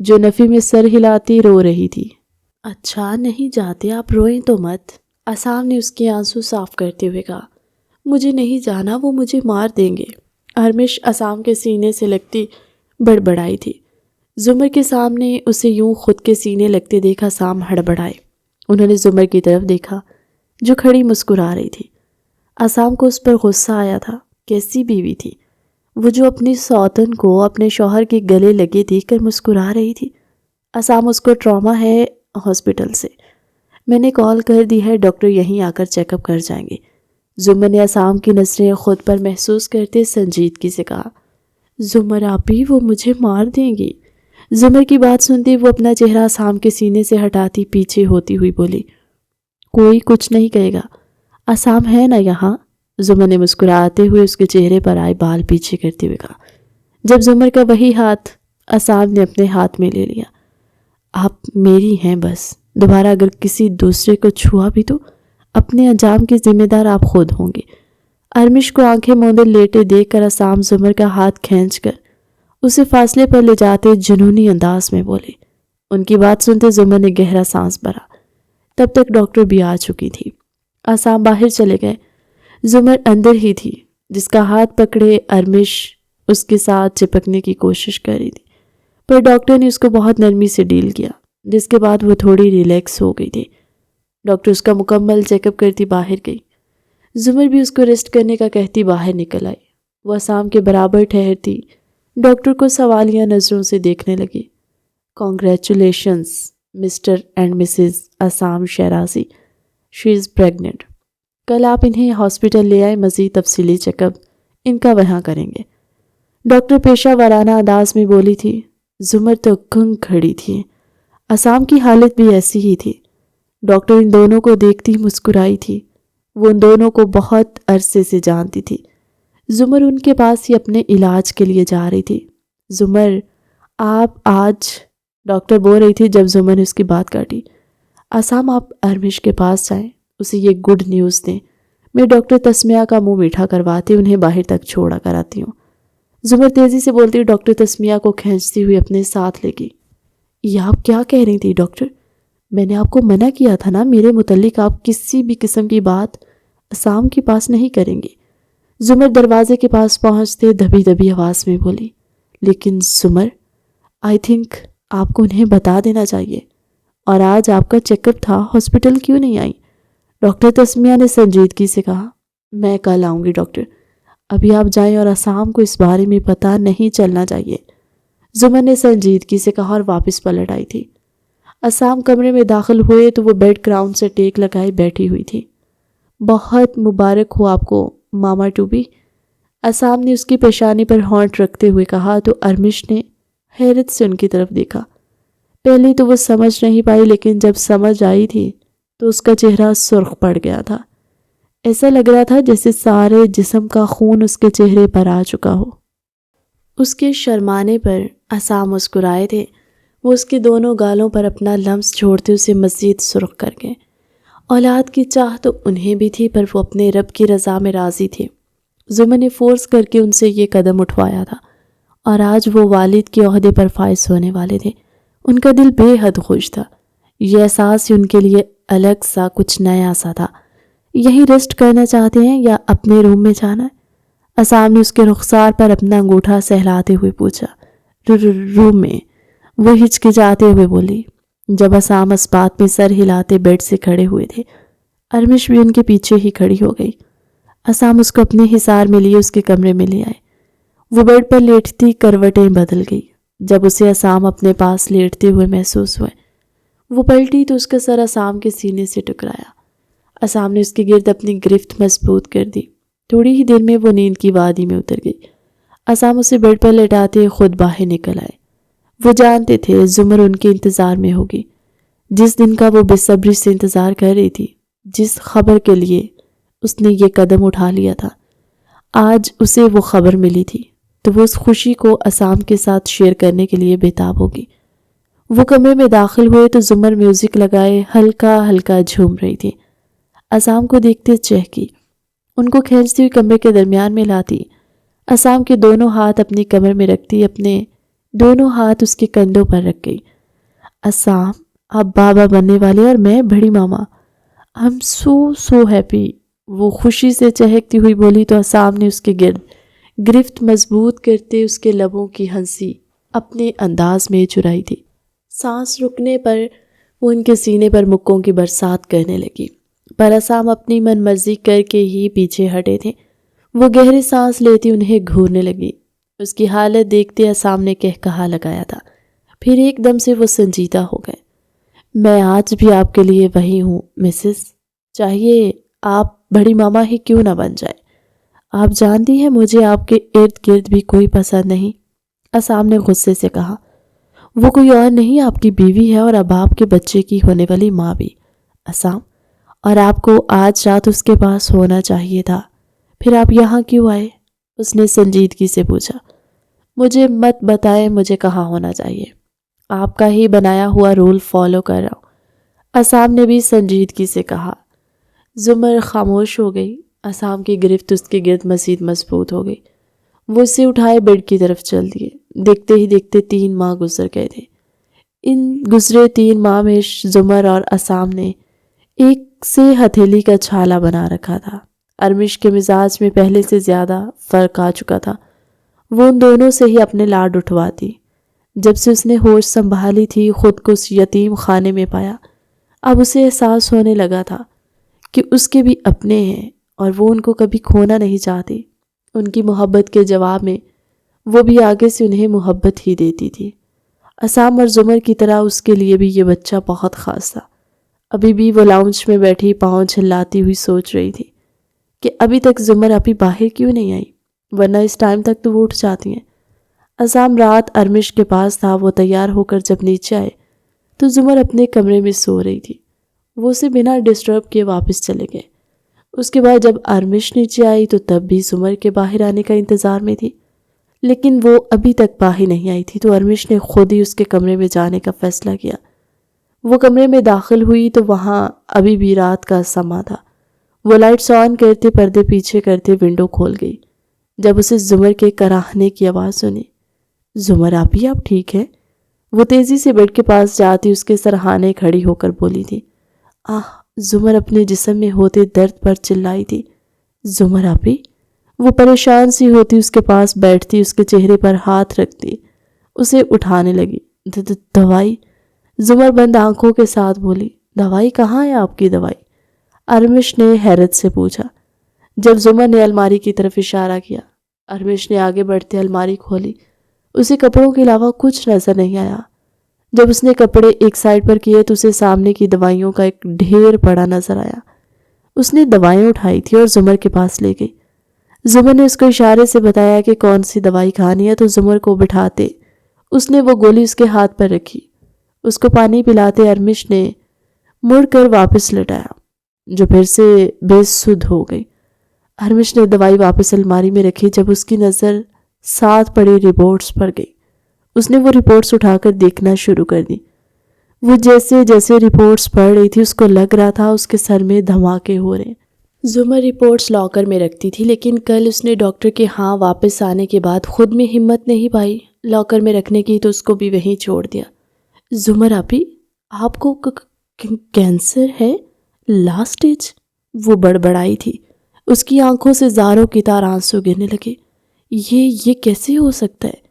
جو نفی میں سر ہلاتی رو رہی تھی۔ اچھا، نہیں جاتے، آپ روئیں تو مت، عصام نے اس کے آنسو صاف کرتے ہوئے کہا۔ مجھے نہیں جانا، وہ مجھے مار دیں گے۔ ارمش عصام کے سینے سے لگتی بڑبڑائی تھی۔ زمر کے سامنے اسے یوں خود کے سینے لگتے دیکھا عصام ہڑبڑائے۔ انہوں نے زمر کی طرف دیکھا جو کھڑی مسکرا رہی تھی۔ عصام کو اس پر غصہ آیا تھا۔ کیسی بیوی تھی وہ جو اپنی سوتن کو اپنے شوہر کے گلے لگے دیکھ کر مسکرا رہی تھی۔ عصام، اس کو ٹراما ہے ہاسپٹل سے، میں نے کال کر دی ہے، ڈاکٹر یہیں آ کر چیک اپ کر جائیں گے۔ زمر نے عصام کی نظریں خود پر محسوس کرتے سنجیدگی سے کہا۔ زمر آپی، وہ مجھے مار دیں گی۔ زمر کی بات سنتے وہ اپنا چہرہ عصام کے سینے سے ہٹاتی پیچھے ہوتی ہوئی بولی، کوئی کچھ نہیں کہے گا، عصام ہے نا یہاں؟ زمر نے مسکراتے ہوئے اس کے چہرے پر آئے بال پیچھے کرتے ہوئے کہا۔ جب زمر کا وہی ہاتھ عصام نے اپنے ہاتھ میں لے لیا، آپ میری ہیں بس، دوبارہ اگر کسی دوسرے کو چھوا بھی تو اپنے انجام کے ذمہ دار آپ خود ہوں گے۔ ارمش کو آنکھیں موندے لیٹے دیکھ کر عصام زمر کا ہاتھ کھینچ کر اسے فاصلے پر لے جاتے جنونی انداز میں بولے۔ ان کی بات سنتے زمر نے گہرا سانس بھرا۔ تب تک ڈاکٹر بھی آ چکی تھی۔ عصام باہر چلے گئے۔ زمر اندر ہی تھی، جس کا ہاتھ پکڑے ارمش اس کے ساتھ چپکنے کی کوشش کر رہی تھی، پر ڈاکٹر نے اس کو بہت نرمی سے ڈیل کیا، جس کے بعد وہ تھوڑی ریلیکس ہو گئی تھی۔ ڈاکٹر اس کا مکمل چیک اپ کرتی باہر گئی۔ زمر بھی اس کو ریسٹ کرنے کا کہتی باہر نکل آئی۔ وہ عصام کے برابر ٹھہرتی ڈاکٹر کو سوالیہ نظروں سے دیکھنے لگی۔ Congratulations Mr and Mrs Isam Shirazi, she is pregnant. کل آپ انہیں ہاسپٹل لے آئے، مزید تفصیلی چیک اپ ان کا وہاں کریں گے۔ ڈاکٹر پیشہ ورانہ انداز میں بولی تھی۔ زمر تو گنگ کھڑی تھی۔ عصام کی حالت بھی ایسی ہی تھی۔ ڈاکٹر ان دونوں کو دیکھتی مسکرائی تھی۔ وہ ان دونوں کو بہت عرصے سے جانتی تھی۔ زمر ان کے پاس ہی اپنے علاج کے لیے جا رہی تھی۔ زمر آپ آج، ڈاکٹر بول رہی تھی جب زمر نے اس کی بات کاٹی، عصام آپ ارمش کے پاس جائیں، اسے یہ گڈ نیوز دیں، میں ڈاکٹر تسمیہ کا منہ میٹھا کرواتے انہیں باہر تک چھوڑا کراتی ہوں۔ زمر تیزی سے بولتی ڈاکٹر تسمیہ کو کھینچتی ہوئی اپنے ساتھ لے گئی۔ یہ آپ کیا کہہ رہی تھی ڈاکٹر؟ میں نے آپ کو منع کیا تھا نا، میرے متعلق آپ کسی بھی قسم کی بات عصام کے پاس نہیں کریں گے۔ زمر دروازے کے پاس پہنچتے دبی دبی آواز میں بولی، لیکن زمر آئی تھنک آپ کو انہیں بتا دینا چاہیے، اور آج آپ کا چیک اپ تھا، ہاسپٹل کیوں نہیں آئی؟ ڈاکٹر تسمیہ نے سنجیدگی سے کہا، میں کل آؤں گی ڈاکٹر، ابھی آپ جائیں اور عصام کو اس بارے میں پتہ نہیں چلنا چاہیے۔ زمر نے سنجیدگی سے کہا اور واپس پلٹ آئی تھی۔ عصام کمرے میں داخل ہوئے تو وہ بیڈ گراؤنڈ سے ٹیک لگائے بیٹھی ہوئی تھی۔ بہت مبارک ہو آپ کو ماما ٹو بی، عصام نے اس کی پیشانی پر ہونٹ رکھتے ہوئے کہا تو ارمش نے حیرت سے ان کی طرف دیکھا۔ پہلے تو وہ سمجھ نہیں پائی، لیکن جب سمجھ آئی تھی تو اس کا چہرہ سرخ پڑ گیا تھا۔ ایسا لگ رہا تھا جیسے سارے جسم کا خون اس کے چہرے پر آ چکا ہو۔ اس کے شرمانے پر عصام مسکرائے تھے۔ وہ اس کے دونوں گالوں پر اپنا لمس چھوڑتے اسے مزید سرخ کر گئے۔ اولاد کی چاہ تو انہیں بھی تھی، پر وہ اپنے رب کی رضا میں راضی تھے۔ زمر نے فورس کر کے ان سے یہ قدم اٹھوایا تھا، اور آج وہ والد کے عہدے پر فائز ہونے والے تھے۔ ان کا دل بے حد خوش تھا۔ یہ احساس ہی ان کے لیے الگ سا کچھ نیا سا تھا۔ یہی ریسٹ کرنا چاہتے ہیں یا اپنے روم میں جانا ہے؟ عصام نے اس کے رخسار پر اپنا انگوٹھا سہلاتے ہوئے پوچھا۔ روم میں، وہ ہچکچاتے ہوئے بولی۔ جب عصام اس بات میں سر ہلاتے بیڈ سے کھڑے ہوئے تھے، ارمش بھی ان کے پیچھے ہی کھڑی ہو گئی۔ عصام اس کو اپنے حصار میں لیے اس کے کمرے میں لے آئے۔ وہ بیڈ پر لیٹتی کروٹیں بدل گئی۔ جب اسے عصام اپنے پاس لیٹتے ہوئے محسوس ہوئے، وہ پلٹی تو اس کا سر عصام کے سینے سے ٹکرایا۔ عصام نے اس کے گرد اپنی گرفت مضبوط کر دی۔ تھوڑی ہی دیر میں وہ نیند کی وادی میں اتر گئی۔ عصام اسے بیڈ پر لٹاتے خود باہر نکل آئے۔ وہ جانتے تھے زمر ان کے انتظار میں ہوگی، جس دن کا وہ بے صبری سے انتظار کر رہی تھی، جس خبر کے لیے اس نے یہ قدم اٹھا لیا تھا۔ آج اسے وہ خبر ملی تھی تو وہ اس خوشی کو عصام کے ساتھ شیئر کرنے کے لیے بےتاب ہوگی۔ وہ کمرے میں داخل ہوئے تو زمر میوزک لگائے ہلکا ہلکا جھوم رہی تھی۔ عصام کو دیکھتے چہکی، ان کو کھینچتی ہوئی کمرے کے درمیان میں لاتی، عصام کے دونوں ہاتھ اپنی کمر میں رکھتی، اپنے دونوں ہاتھ اس کے کندھوں پر رکھ گئی۔ عصام آپ بابا بننے والے اور میں بڑی ماما، آئی ایم سو ہیپی، وہ خوشی سے چہکتی ہوئی بولی تو عصام نے اس کے گرد گرفت مضبوط کرتے اس کے لبوں کی ہنسی اپنے انداز میں چرائی تھی۔ سانس رکنے پر وہ ان کے سینے پر مکوں کی برسات کرنے لگی، پر عصام اپنی من مرضی کر کے ہی پیچھے ہٹے تھے۔ وہ گہری سانس لیتی انہیں گھورنے لگی۔ اس کی حالت دیکھتے عصام نے کہا لگایا تھا، پھر ایک دم سے وہ سنجیدہ ہو گئے۔ میں آج بھی آپ کے لیے وہی ہوں مسز، چاہیے آپ بڑی ماما ہی کیوں نہ بن جائے۔ آپ جانتی ہیں مجھے آپ کے ارد گرد بھی کوئی پسند نہیں، عصام نے غصے سے کہا۔ وہ کوئی اور نہیں آپ کی بیوی ہے اور اب آپ کے بچے کی ہونے والی ماں بھی، عصام، اور آپ کو آج رات اس کے پاس ہونا چاہیے تھا، پھر آپ یہاں کیوں آئے؟ اس نے سنجیدگی سے پوچھا۔ مجھے مت بتائیں مجھے کہاں ہونا چاہیے، آپ کا ہی بنایا ہوا رول فالو کر رہا ہوں، عصام نے بھی سنجیدگی سے کہا۔ زمر خاموش ہو گئی۔ عصام کی گرفت اس کے گرد مزید مضبوط ہو گئی۔ وہ اسے اٹھائے بیڈ کی طرف چل دیے۔ دیکھتے ہی دیکھتے 3 ماہ گزر گئے تھے۔ ان گزرے 3 ماہ میں زمر اور عصام نے ایک سے ہتھیلی کا چھالا بنا رکھا تھا۔ ارمش کے مزاج میں پہلے سے زیادہ فرق آ چکا تھا۔ وہ ان دونوں سے ہی اپنے لاڈ اٹھواتی۔ جب سے اس نے ہوش سنبھالی تھی، خود کو اس یتیم خانے میں پایا، اب اسے احساس ہونے لگا تھا کہ اس کے بھی اپنے ہیں اور وہ ان کو کبھی کھونا نہیں چاہتی۔ ان کی محبت کے جواب میں وہ بھی آگے سے انہیں محبت ہی دیتی تھی۔ عصام اور زمر کی طرح اس کے لیے بھی یہ بچہ بہت خاص تھا۔ ابھی بھی وہ لاؤنج میں بیٹھی پاؤں جھلاتی ہوئی سوچ رہی تھی کہ ابھی تک زمر ابھی باہر کیوں نہیں آئی، ورنہ اس ٹائم تک تو وہ اٹھ جاتی ہیں۔ عصام رات ارمش کے پاس تھا۔ وہ تیار ہو کر جب نیچے آئے تو زمر اپنے کمرے میں سو رہی تھی۔ وہ اسے بنا ڈسٹرب کیے واپس چلے گئے۔ اس کے بعد جب ارمش نیچے آئی تو تب بھی زمر کے باہر آنے کا انتظار میں تھی، لیکن وہ ابھی تک باہر نہیں آئی تھی تو ارمش نے خود ہی اس کے کمرے میں جانے کا فیصلہ کیا۔ وہ کمرے میں داخل ہوئی تو وہاں ابھی بھی رات کا سما تھا۔ وہ لائٹس آن کرتے، پردے پیچھے کرتے ونڈو کھول گئی۔ جب اسے زمر کے کراہنے کی آواز سنی، زمر آپ ٹھیک ہے؟ وہ تیزی سے بیڈ کے پاس جاتی اس کے سرہانے کھڑی ہو کر بولی تھی۔ زمر اپنے جسم میں ہوتے درد پر چلائی تھی۔ زمر آپی؟ وہ پریشان سی ہوتی اس کے پاس بیٹھتی، اس کے چہرے پر ہاتھ رکھتی، اسے اٹھانے لگی۔ دوائی؟ زمر بند آنکھوں کے ساتھ بولی۔ دوائی کہاں ہے آپ کی دوائی؟ ارمش نے حیرت سے پوچھا۔ جب زمر نے الماری کی طرف اشارہ کیا، ارمش نے آگے بڑھتے الماری کھولی۔ اسے کپڑوں کے علاوہ کچھ نظر نہیں آیا۔ جب اس نے کپڑے ایک سائڈ پر کیے تو اسے سامنے کی دوائیوں کا ایک ڈھیر پڑا نظر آیا۔ اس نے دوائیں اٹھائی تھی اور زمر کے پاس لے گئی۔ زمر نے اس کو اشارے سے بتایا کہ کون سی دوائی کھانی ہے تو زمر کو بٹھاتے اس نے وہ گولی اس کے ہاتھ پر رکھی۔ اس کو پانی پلاتے ارمش نے مڑ کر واپس لٹایا، جو پھر سے بے سدھ ہو گئی۔ ارمش نے دوائی واپس الماری میں رکھی۔ جب اس کی نظر ساتھ پڑی رپورٹس پر گئی، اس نے وہ رپورٹس اٹھا کر دیکھنا شروع کر دی۔ وہ جیسے جیسے رپورٹس پڑھ رہی تھی اس کو لگ رہا تھا اس کے سر میں دھماکے ہو رہے ہیں۔ زمر رپورٹس لاکر میں رکھتی تھی، لیکن کل اس نے ڈاکٹر کے ہاں واپس آنے کے بعد خود میں ہمت نہیں پائی لاکر میں رکھنے کی، تو اس کو بھی وہیں چھوڑ دیا۔ زمر آپی، آپ کو کینسر ہے؟ Last stage? وہ بڑبڑائی تھی۔ اس کی آنکھوں سے زاروں کی طرح آنسو گرنے لگے۔ یہ کیسے ہو سکتا ہے؟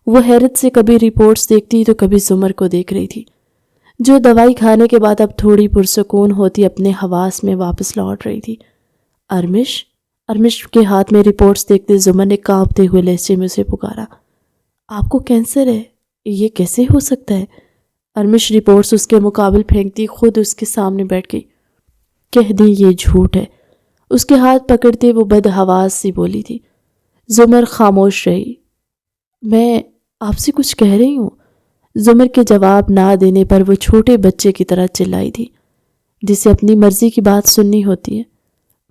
وہ حیرت سے کبھی رپورٹس دیکھتی تو کبھی زمر کو دیکھ رہی تھی، جو دوائی کھانے کے بعد اب تھوڑی پرسکون ہوتی اپنے حواس میں واپس لوٹ رہی تھی۔ ارمش کے ہاتھ میں رپورٹس دیکھتے زمر نے کانپتے ہوئے لہجے میں اسے پکارا۔ آپ کو کینسر ہے؟ یہ کیسے ہو سکتا ہے؟ ارمش رپورٹس اس کے مقابل پھینکتی خود اس کے سامنے بیٹھ گئی۔ کہہ دیں یہ جھوٹ ہے، اس کے ہاتھ پکڑتے وہ بدحواس سی بولی تھی۔ زمر خاموش رہی۔ میں آپ سے کچھ کہہ رہی ہوں۔ زمر کے جواب نہ دینے پر وہ چھوٹے بچے کی طرح چلائی تھی، جسے اپنی مرضی کی بات سننی ہوتی ہے۔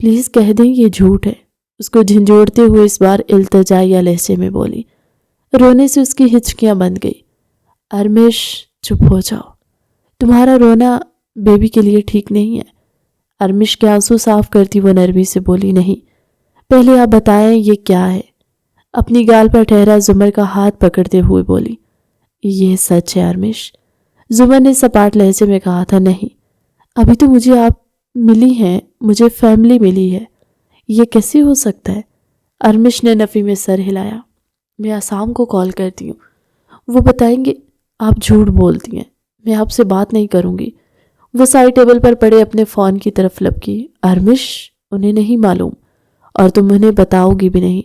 پلیز کہہ دیں یہ جھوٹ ہے، اس کو جھنجھوڑتے ہوئے اس بار التجائیہ لہجے میں بولی۔ رونے سے اس کی ہچکیاں بند گئی۔ ارمش چپ ہو جاؤ، تمہارا رونا بیبی کے لیے ٹھیک نہیں ہے۔ ارمش کے آنسو صاف کرتی وہ نرمی سے بولی۔ نہیں، پہلے آپ بتائیں یہ کیا ہے؟ اپنی گال پر ٹھہرا زمر کا ہاتھ پکڑتے ہوئے بولی۔ یہ سچ ہے ارمش، زمر نے سپاٹ لہجے میں کہا تھا۔ نہیں، ابھی تو مجھے آپ ملی ہیں، مجھے فیملی ملی ہے، یہ کیسے ہو سکتا ہے؟ ارمش نے نفی میں سر ہلایا۔ میں عصام کو کال کرتی ہوں، وہ بتائیں گے آپ جھوٹ بولتی ہیں، میں آپ سے بات نہیں کروں گی۔ وہ سائڈ ٹیبل پر پڑے اپنے فون کی طرف لپکی۔ ارمش، انہیں نہیں معلوم اور تم انہیں بتاؤ گی بھی نہیں،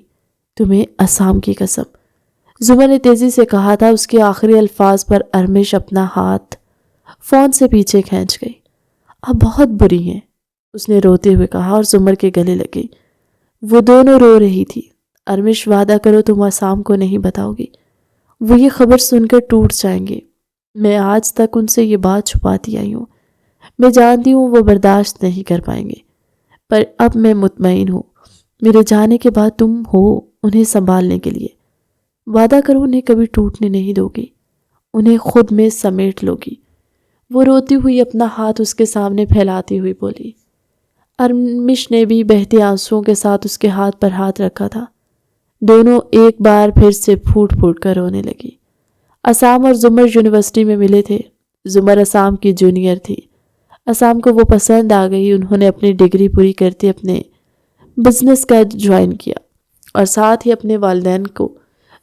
تمہیں عصام کی قسم۔ زمر نے تیزی سے کہا تھا۔ اس کے آخری الفاظ پر ارمش اپنا ہاتھ فون سے پیچھے کھینچ گئی۔ آپ بہت بری ہیں، اس نے روتے ہوئے کہا اور زمر کے گلے لگی۔ وہ دونوں رو رہی تھی۔ ارمش، وعدہ کرو تم عصام کو نہیں بتاؤ گی، وہ یہ خبر سن کر ٹوٹ جائیں گے۔ میں آج تک ان سے یہ بات چھپاتی آئی ہوں۔ میں جانتی ہوں وہ برداشت نہیں کر پائیں گے، پر اب میں مطمئن ہوں میرے جانے کے بعد تم ہو انہیں سنبھالنے کے لیے۔ وعدہ کرو انہیں کبھی ٹوٹنے نہیں دو گی، انہیں خود میں سمیٹ لو گی۔ وہ روتی ہوئی اپنا ہاتھ اس کے سامنے پھیلاتی ہوئی بولی۔ ارمش نے بھی بہتے آنسوؤں کے ساتھ اس کے ہاتھ پر ہاتھ رکھا تھا۔ دونوں ایک بار پھر سے پھوٹ پھوٹ کر رونے لگی۔ اسام اور زمر یونیورسٹی میں ملے تھے۔ زمر اسام کی جونیئر تھی۔ اسام کو وہ پسند آ گئی۔ انہوں نے اپنی ڈگری پوری کرتے اپنے بزنس کا جوائن کیا اور ساتھ ہی اپنے والدین کو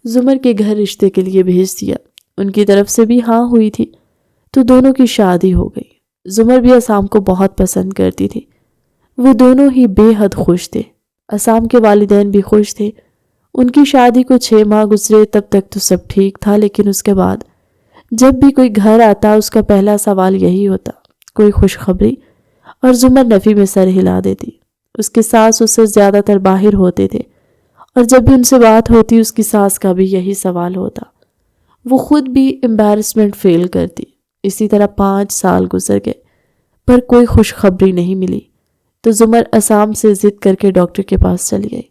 زمر کے گھر رشتے کے لیے بھیج دیا۔ ان کی طرف سے بھی ہاں ہوئی تھی تو دونوں کی شادی ہو گئی۔ زمر بھی اسام کو بہت پسند کرتی تھی۔ وہ دونوں ہی بے حد خوش تھے۔ اسام کے والدین بھی خوش تھے۔ ان کی شادی کو 6 ماہ گزرے، تب تک تو سب ٹھیک تھا، لیکن اس کے بعد جب بھی کوئی گھر آتا اس کا پہلا سوال یہی ہوتا، کوئی خوشخبری، اور زمر نفی میں سر ہلا دیتی۔ اس کے ساس اس سے زیادہ تر باہر ہوتے تھے اور جب بھی ان سے بات ہوتی اس کی ساس کا بھی یہی سوال ہوتا۔ وہ خود بھی امبیرسمنٹ فیل کرتی۔ اسی طرح 5 سال گزر گئے پر کوئی خوشخبری نہیں ملی تو زمر اسام سے ضد کر کے ڈاکٹر کے پاس چلی گئی،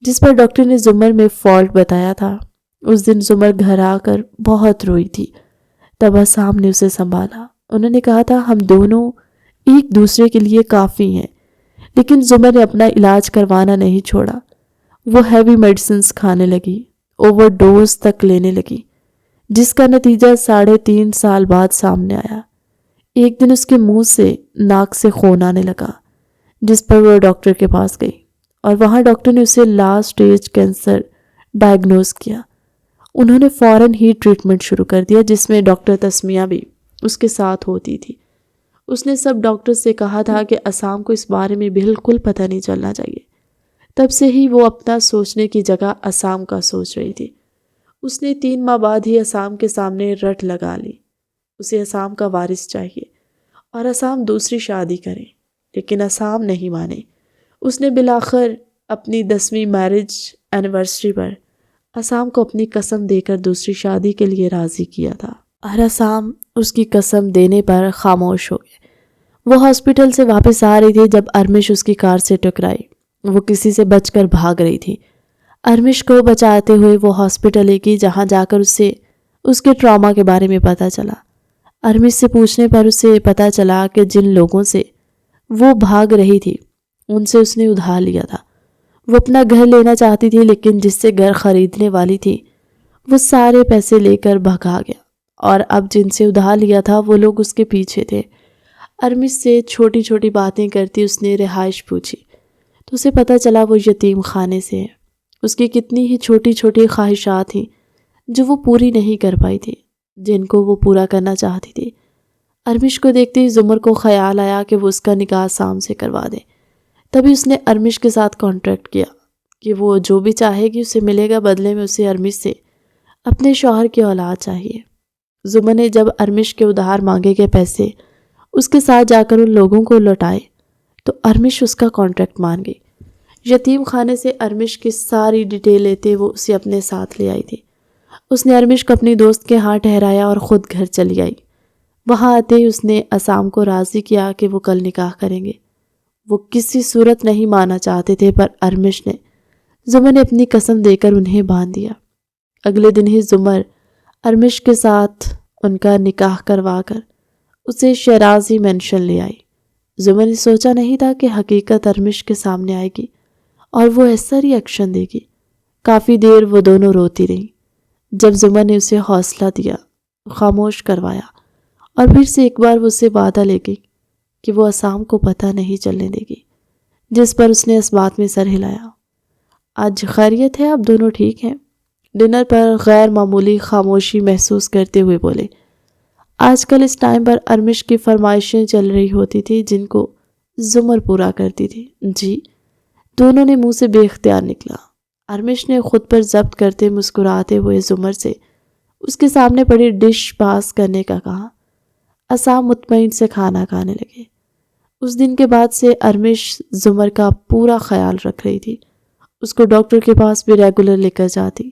جس پر ڈاکٹر نے زمر میں فالٹ بتایا تھا۔ اس دن زمر گھر آ کر بہت روئی تھی۔ تب اسام نے اسے سنبھالا۔ انہوں نے کہا تھا ہم دونوں ایک دوسرے کے لیے کافی ہیں، لیکن زمر نے اپنا علاج کروانا نہیں چھوڑا۔ وہ ہیوی میڈیسنز کھانے لگی، اوور ڈوز تک لینے لگی، جس کا نتیجہ 3.5 سال بعد سامنے آیا۔ ایک دن اس کے منہ سے ناک سے خون آنے لگا، جس پر وہ ڈاکٹر کے پاس گئی اور وہاں ڈاکٹر نے اسے لاسٹ سٹیج کینسر ڈائیگنوز کیا۔ انہوں نے فوراً ہی ٹریٹمنٹ شروع کر دیا، جس میں ڈاکٹر تسمیہ بھی اس کے ساتھ ہوتی تھی۔ اس نے سب ڈاکٹر سے کہا تھا کہ اسام کو اس بارے میں بالکل پتہ نہیں چلنا چاہیے۔ تب سے ہی وہ اپنا سوچنے کی جگہ اسام کا سوچ رہی تھی۔ اس نے 3 ماہ بعد ہی اسام کے سامنے رٹ لگا لی۔ اسے اسام کا وارث چاہیے اور اسام دوسری شادی کرے، لیکن اسام نہیں مانے۔ اس نے بالآخر اپنی 10ویں میرج اینیورسری پر اسام کو اپنی قسم دے کر دوسری شادی کے لیے راضی کیا تھا، اور اسام اس کی قسم دینے پر خاموش ہو گئے۔ وہ ہاسپٹل سے واپس آ رہی تھی جب ارمش اس کی کار سے ٹکرائی۔ وہ کسی سے بچ کر بھاگ رہی تھی۔ ارمش کو بچاتے ہوئے وہ ہاسپٹل لے گئی، جہاں جا کر اسے اس کے ٹراما کے بارے میں پتہ چلا۔ ارمش سے پوچھنے پر اسے پتہ چلا کہ جن لوگوں سے وہ بھاگ رہی تھی ان سے اس نے ادھار لیا تھا۔ وہ اپنا گھر لینا چاہتی تھی، لیکن جس سے گھر خریدنے والی تھی وہ سارے پیسے لے کر بھگا گیا، اور اب جن سے ادھار لیا تھا وہ لوگ اس کے پیچھے تھے۔ ارمش سے چھوٹی چھوٹی باتیں کرتی اس نے رہائش پوچھی تو اسے پتہ چلا وہ یتیم خانے سے ہے۔ اس کی کتنی ہی چھوٹی چھوٹی خواہشات تھیں جو وہ پوری نہیں کر پائی تھی، جن کو وہ پورا کرنا چاہتی تھی۔ ارمش کو دیکھتے ہی زمر کو خیال آیا کہ وہ اس کا نکاح سام سے کروا دے۔ تبھی اس نے ارمش کے ساتھ کانٹریکٹ کیا کہ وہ جو بھی چاہے گی اسے ملے گا، بدلے میں اسے ارمش سے اپنے شوہر کی اولاد چاہیے۔ زمر نے جب ارمش کے ادھار مانگے گئے پیسے اس کے ساتھ جا کر ان لوگوں کو لوٹائے تو ارمش اس کا کانٹریکٹ مان گئی۔ یتیم خانے سے ارمش کی ساری ڈیٹیل لیتے وہ اسے اپنے ساتھ لے آئی تھی۔ اس نے ارمش کو اپنی دوست کے ہاں ٹھہرایا اور خود گھر چلی آئی۔ وہاں آتے ہی اس نے اسام کو راضی کیا کہ وہ کل نکاح کریں گے۔ وہ کسی صورت نہیں مانا چاہتے تھے، پر ارمش نے زمر نے اپنی قسم دے کر انہیں باندھ دیا۔ اگلے دن ہی زمر ارمش کے ساتھ ان کا نکاح کروا کر اسے شیرازی مینشن لے آئی۔ زمر نے سوچا نہیں تھا کہ حقیقت ارمش کے سامنے آئے گی اور وہ ایسا ری ایکشن دے گی۔ کافی دیر وہ دونوں روتی رہیں۔ جب زمر نے اسے حوصلہ دیا، خاموش کروایا اور پھر سے ایک بار وہ اسے وعدہ لے گئی کہ وہ اسام کو پتہ نہیں چلنے دے گی، جس پر اس نے اس بات میں سر ہلایا۔ آج خیریت ہے؟ آپ دونوں ٹھیک ہیں؟ ڈنر پر غیر معمولی خاموشی محسوس کرتے ہوئے بولے۔ آج کل اس ٹائم پر ارمش کی فرمائشیں چل رہی ہوتی تھی جن کو زمر پورا کرتی تھی۔ جی، دونوں نے منہ سے بے اختیار نکلا۔ ارمش نے خود پر ضبط کرتے مسکراتے ہوئے زمر سے اس کے سامنے پڑی ڈش پاس کرنے کا کہا۔ اسام مطمئن سے کھانا کھانے لگے۔ اس دن کے بعد سے ارمش زمر کا پورا خیال رکھ رہی تھی۔ اس کو ڈاکٹر کے پاس بھی ریگولر لے کر جاتی۔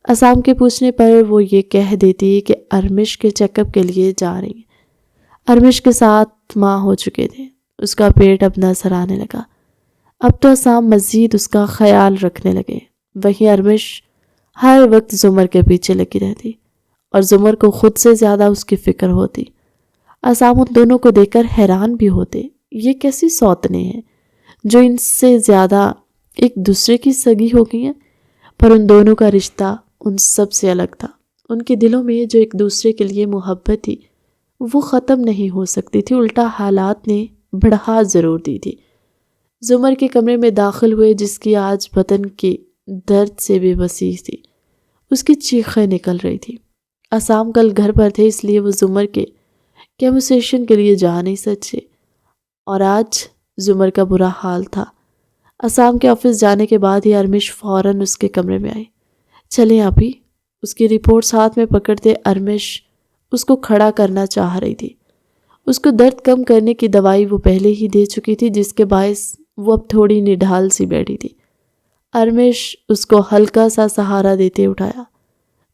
اسام کے پوچھنے پر وہ یہ کہہ دیتی کہ ارمش کے چیک اپ کے لیے جا رہی ہیں۔ ارمش کے 7 ماہ ہو چکے تھے، اس کا پیٹ اب نظر آنے لگا۔ اب تو اسام مزید اس کا خیال رکھنے لگے۔ وہیں ارمش ہر وقت زمر کے پیچھے لگی رہتی اور زمر کو خود سے زیادہ اس کی فکر ہوتی۔ اسام ان دونوں کو دیکھ کر حیران بھی ہوتے، یہ کیسی سوتنے ہیں جو ان سے زیادہ ایک دوسرے کی سگی ہو گئی ہیں، پر ان دونوں کا رشتہ ان سب سے الگ تھا۔ ان کے دلوں میں جو ایک دوسرے کے لیے محبت تھی وہ ختم نہیں ہو سکتی تھی، الٹا حالات نے بڑھا ضرور دی تھی۔ زمر کے کمرے میں داخل ہوئے، جس کی آج بدن کے درد سے بے بسی تھی، اس کی چیخیں نکل رہی تھی۔ اسام کل گھر پر تھے، اس لیے وہ زمر کے کیموسیشن کے لیے جا نہیں سچے، اور آج زمر کا برا حال تھا۔ اسام کے آفس جانے کے بعد ہی ارمش فوراً اس کے کمرے میں آئی۔ چلیں ابھی، اس کی رپورٹس ہاتھ میں پکڑتے ارمش اس کو کھڑا کرنا چاہ رہی تھی۔ اس کو درد کم کرنے کی دوائی وہ پہلے ہی دے چکی تھی، جس کے باعث وہ اب تھوڑی نڈھال سی بیٹھی تھی۔ ارمش اس کو ہلکا سا سہارا دیتے اٹھایا۔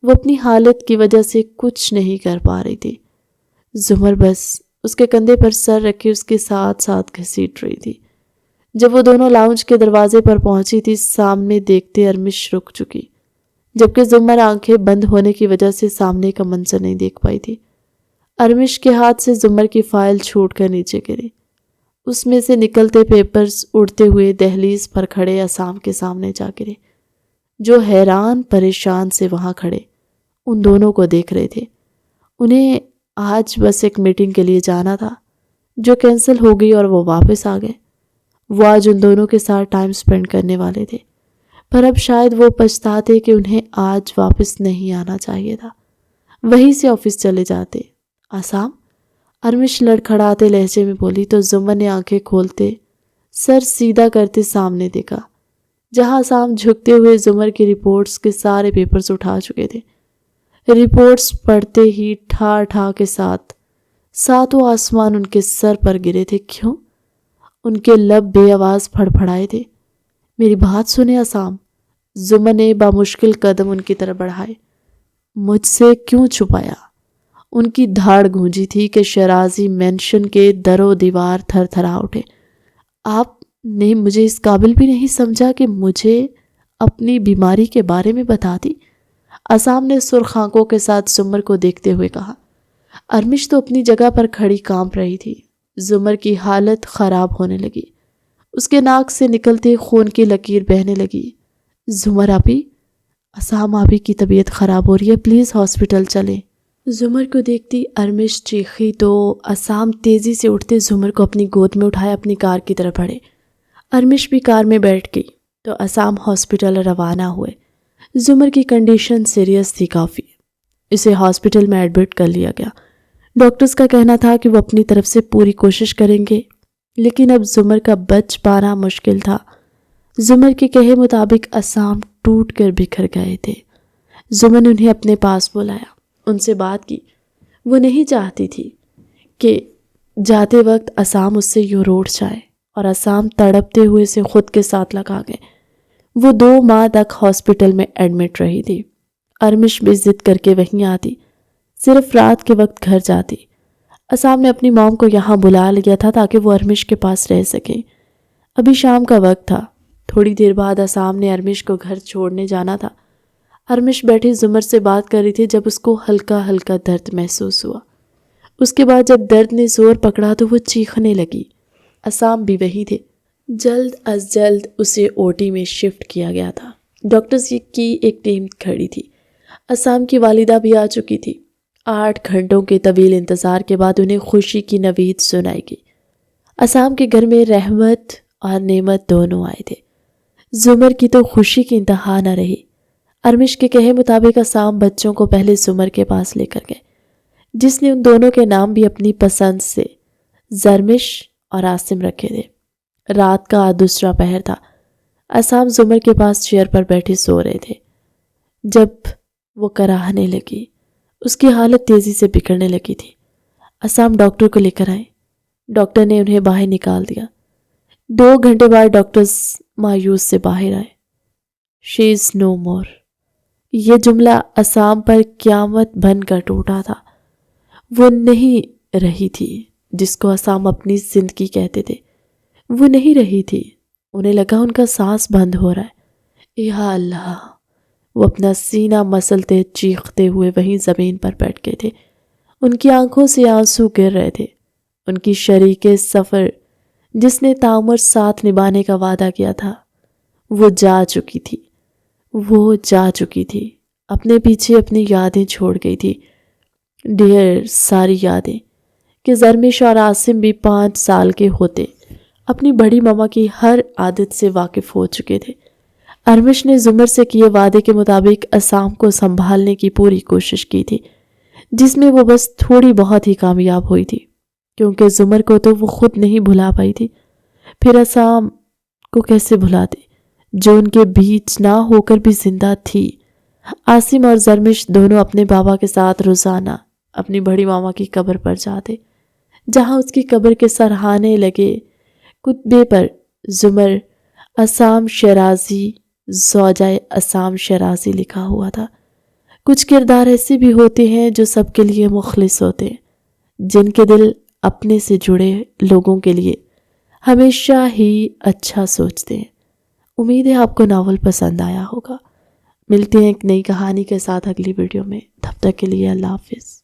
وہ اپنی حالت کی وجہ سے کچھ نہیں کر پا رہی تھی۔ زمر بس اس کے کندھے پر سر رکھے اس کے ساتھ ساتھ گھسیٹ رہی تھی۔ جب وہ دونوں لاؤنج کے دروازے پر پہنچی تھی، سامنے دیکھتے ارمش رک چکی، جبکہ زمر آنکھیں بند ہونے کی وجہ سے سامنے کا منظر نہیں دیکھ پائی تھی۔ ارمش کے ہاتھ سے زمر کی فائل چھوٹ کر نیچے گری۔ اس میں سے نکلتے پیپرز اڑتے ہوئے دہلیز پر کھڑے اسام کے سامنے جا گرے، جو حیران پریشان سے وہاں کھڑے ان دونوں کو دیکھ رہے تھے۔ انہیں آج بس ایک میٹنگ کے لیے جانا تھا جو کینسل ہو گئی اور وہ واپس آ گئے۔ وہ آج ان دونوں کے ساتھ ٹائم سپینڈ کرنے والے تھے، پر اب شاید وہ پچھتاتے کہ انہیں آج واپس نہیں آنا چاہیے تھا، وہیں سے آفس چلے جاتے۔ اسام، ارمش لڑکھڑاتے لہجے میں بولی تو زمر نے آنکھیں کھولتے سر سیدھا کرتے سامنے دیکھا، جہاں اسام جھکتے ہوئے زمر کی رپورٹس کے سارے پیپرز اٹھا چکے تھے۔ رپورٹس پڑھتے ہی ٹھا ٹھا کے ساتھ 7 آسمان ان کے سر پر گرے تھے۔ کیوں؟ ان کے لب بے آواز پھڑپھڑائے تھے۔ میری بات سنیں اسام، زمر نے بامشکل قدم ان کی طرف بڑھائے۔ مجھ سے کیوں چھپایا؟ ان کی دھاڑ گونجی تھی کہ شرازی مینشن کے در و دیوار تھر تھرا اٹھے۔ آپ نے مجھے اس قابل بھی نہیں سمجھا کہ مجھے اپنی بیماری کے بارے میں بتا دی؟ اسام نے سرخ آنکھوں کے ساتھ زمر کو دیکھتے ہوئے کہا۔ ارمش تو اپنی جگہ پر کھڑی کانپ رہی تھی۔ زمر کی حالت خراب ہونے لگی، اس کے ناک سے نکلتے خون کی لکیر بہنے لگی۔ زمر آپی، اسام آپی کی طبیعت خراب ہو رہی ہے، پلیز ہاسپٹل چلیں۔ زمر کو دیکھتی ارمش چیخی تو اسام تیزی سے اٹھتے زمر کو اپنی گود میں اٹھایا اپنی کار کی طرف بڑھے۔ ارمش بھی کار میں بیٹھ گئی تو اسام ہاسپٹل روانہ ہوئے۔ زمر کی کنڈیشن سیریس تھی کافی، اسے ہاسپٹل میں ایڈمٹ کر لیا گیا۔ ڈاکٹرز کا کہنا تھا کہ وہ اپنی طرف سے پوری کوشش کریں گے، لیکن اب زمر کا بچ پانا مشکل تھا۔ زمر کے کہے مطابق اسام ٹوٹ کر بکھر گئے تھے۔ زمر نے انہیں اپنے پاس بلایا، ان سے بات کی۔ وہ نہیں چاہتی تھی کہ جاتے وقت اسام اس سے یوں روٹھ جائے، اور اسام تڑپتے ہوئے سے خود کے ساتھ لگا گئے۔ وہ 2 ماہ تک ہاسپٹل میں ایڈمٹ رہی تھی۔ ارمش بھی ضد کر کے وہیں آتی، صرف رات کے وقت گھر جاتی۔ اسام نے اپنی موم کو یہاں بلا لیا تھا تاکہ وہ ارمش کے پاس رہ سکے۔ ابھی شام کا وقت تھا۔ تھوڑی دیر بعد اسام نے ارمش کو گھر چھوڑنے جانا تھا۔ ارمش بیٹھی زمر سے بات کر رہی تھی جب اس کو ہلکا ہلکا درد محسوس ہوا۔ اس کے بعد جب درد نے زور پکڑا تو وہ چیخنے لگی۔ اسام بھی وہی تھے۔ جلد از جلد اسے اوٹی میں شفٹ کیا گیا تھا۔ ڈاکٹرز کی ایک ٹیم کھڑی تھی۔ اسام کی والدہ بھی آ چکی تھی۔ 8 گھنٹوں کے طویل انتظار کے بعد انہیں خوشی کی نوید سنائی گئی۔ اسام کے گھر میں رحمت اور نعمت دونوں آئے تھے۔ زمر کی تو خوشی کی انتہا نہ رہی۔ ارمش کے کہے مطابق اسام بچوں کو پہلے زمر کے پاس لے کر گئے، جس نے ان دونوں کے نام بھی اپنی پسند سے زرمش اور عاصم رکھے تھے۔ رات کا 2 پہر تھا۔ اسام زمر کے پاس چیئر پر بیٹھے سو رہے تھے جب وہ کراہنے لگی۔ اس کی حالت تیزی سے بگڑنے لگی تھی۔ اسام ڈاکٹر کو لے کر آئے۔ ڈاکٹر نے انہیں باہر نکال دیا۔ 2 گھنٹے بعد ڈاکٹرز مایوس سے باہر آئے۔ شی از نو مور، یہ جملہ عصام پر قیامت بن کر ٹوٹا تھا۔ وہ نہیں رہی تھی جس کو عصام اپنی زندگی کہتے تھے، وہ نہیں رہی تھی۔ انہیں لگا ان کا سانس بند ہو رہا ہے۔ یا اللہ! وہ اپنا سینہ مسلتے چیختے ہوئے وہیں زمین پر بیٹھ گئے تھے۔ ان کی آنکھوں سے آنسو گر رہے تھے۔ ان کی شریک سفر جس نے تعمر ساتھ نبھانے کا وعدہ کیا تھا، وہ جا چکی تھی۔ وہ جا چکی تھی، اپنے پیچھے اپنی یادیں چھوڑ گئی تھی، ڈھیر ساری یادیں کہ زرمش اور عاصم بھی 5 سال کے ہوتے اپنی بڑی ماما کی ہر عادت سے واقف ہو چکے تھے۔ ارمش نے زمر سے کیے وعدے کے مطابق عصام کو سنبھالنے کی پوری کوشش کی تھی، جس میں وہ بس تھوڑی بہت ہی کامیاب ہوئی تھی، کیونکہ زمر کو تو وہ خود نہیں بھلا پائی تھی، پھر عصام کو کیسے بھلاتے جو ان کے بیچ نہ ہو کر بھی زندہ تھی۔ عاصم اور زرمش دونوں اپنے بابا کے ساتھ روزانہ اپنی بڑی ماما کی قبر پر جاتے، جہاں اس کی قبر کے سرہانے لگے کتبے پر زمر عصام شیرازی زوجہ عصام شیرازی لکھا ہوا تھا۔ کچھ کردار ایسے بھی ہوتے ہیں جو سب کے لیے مخلص ہوتے ہیں، جن کے دل اپنے سے جڑے لوگوں کے لیے ہمیشہ ہی اچھا سوچتے ہیں۔ امید ہے آپ کو ناول پسند آیا ہوگا۔ ملتے ہیں ایک نئی کہانی کے ساتھ اگلی ویڈیو میں، تب تک کے لیے اللہ حافظ۔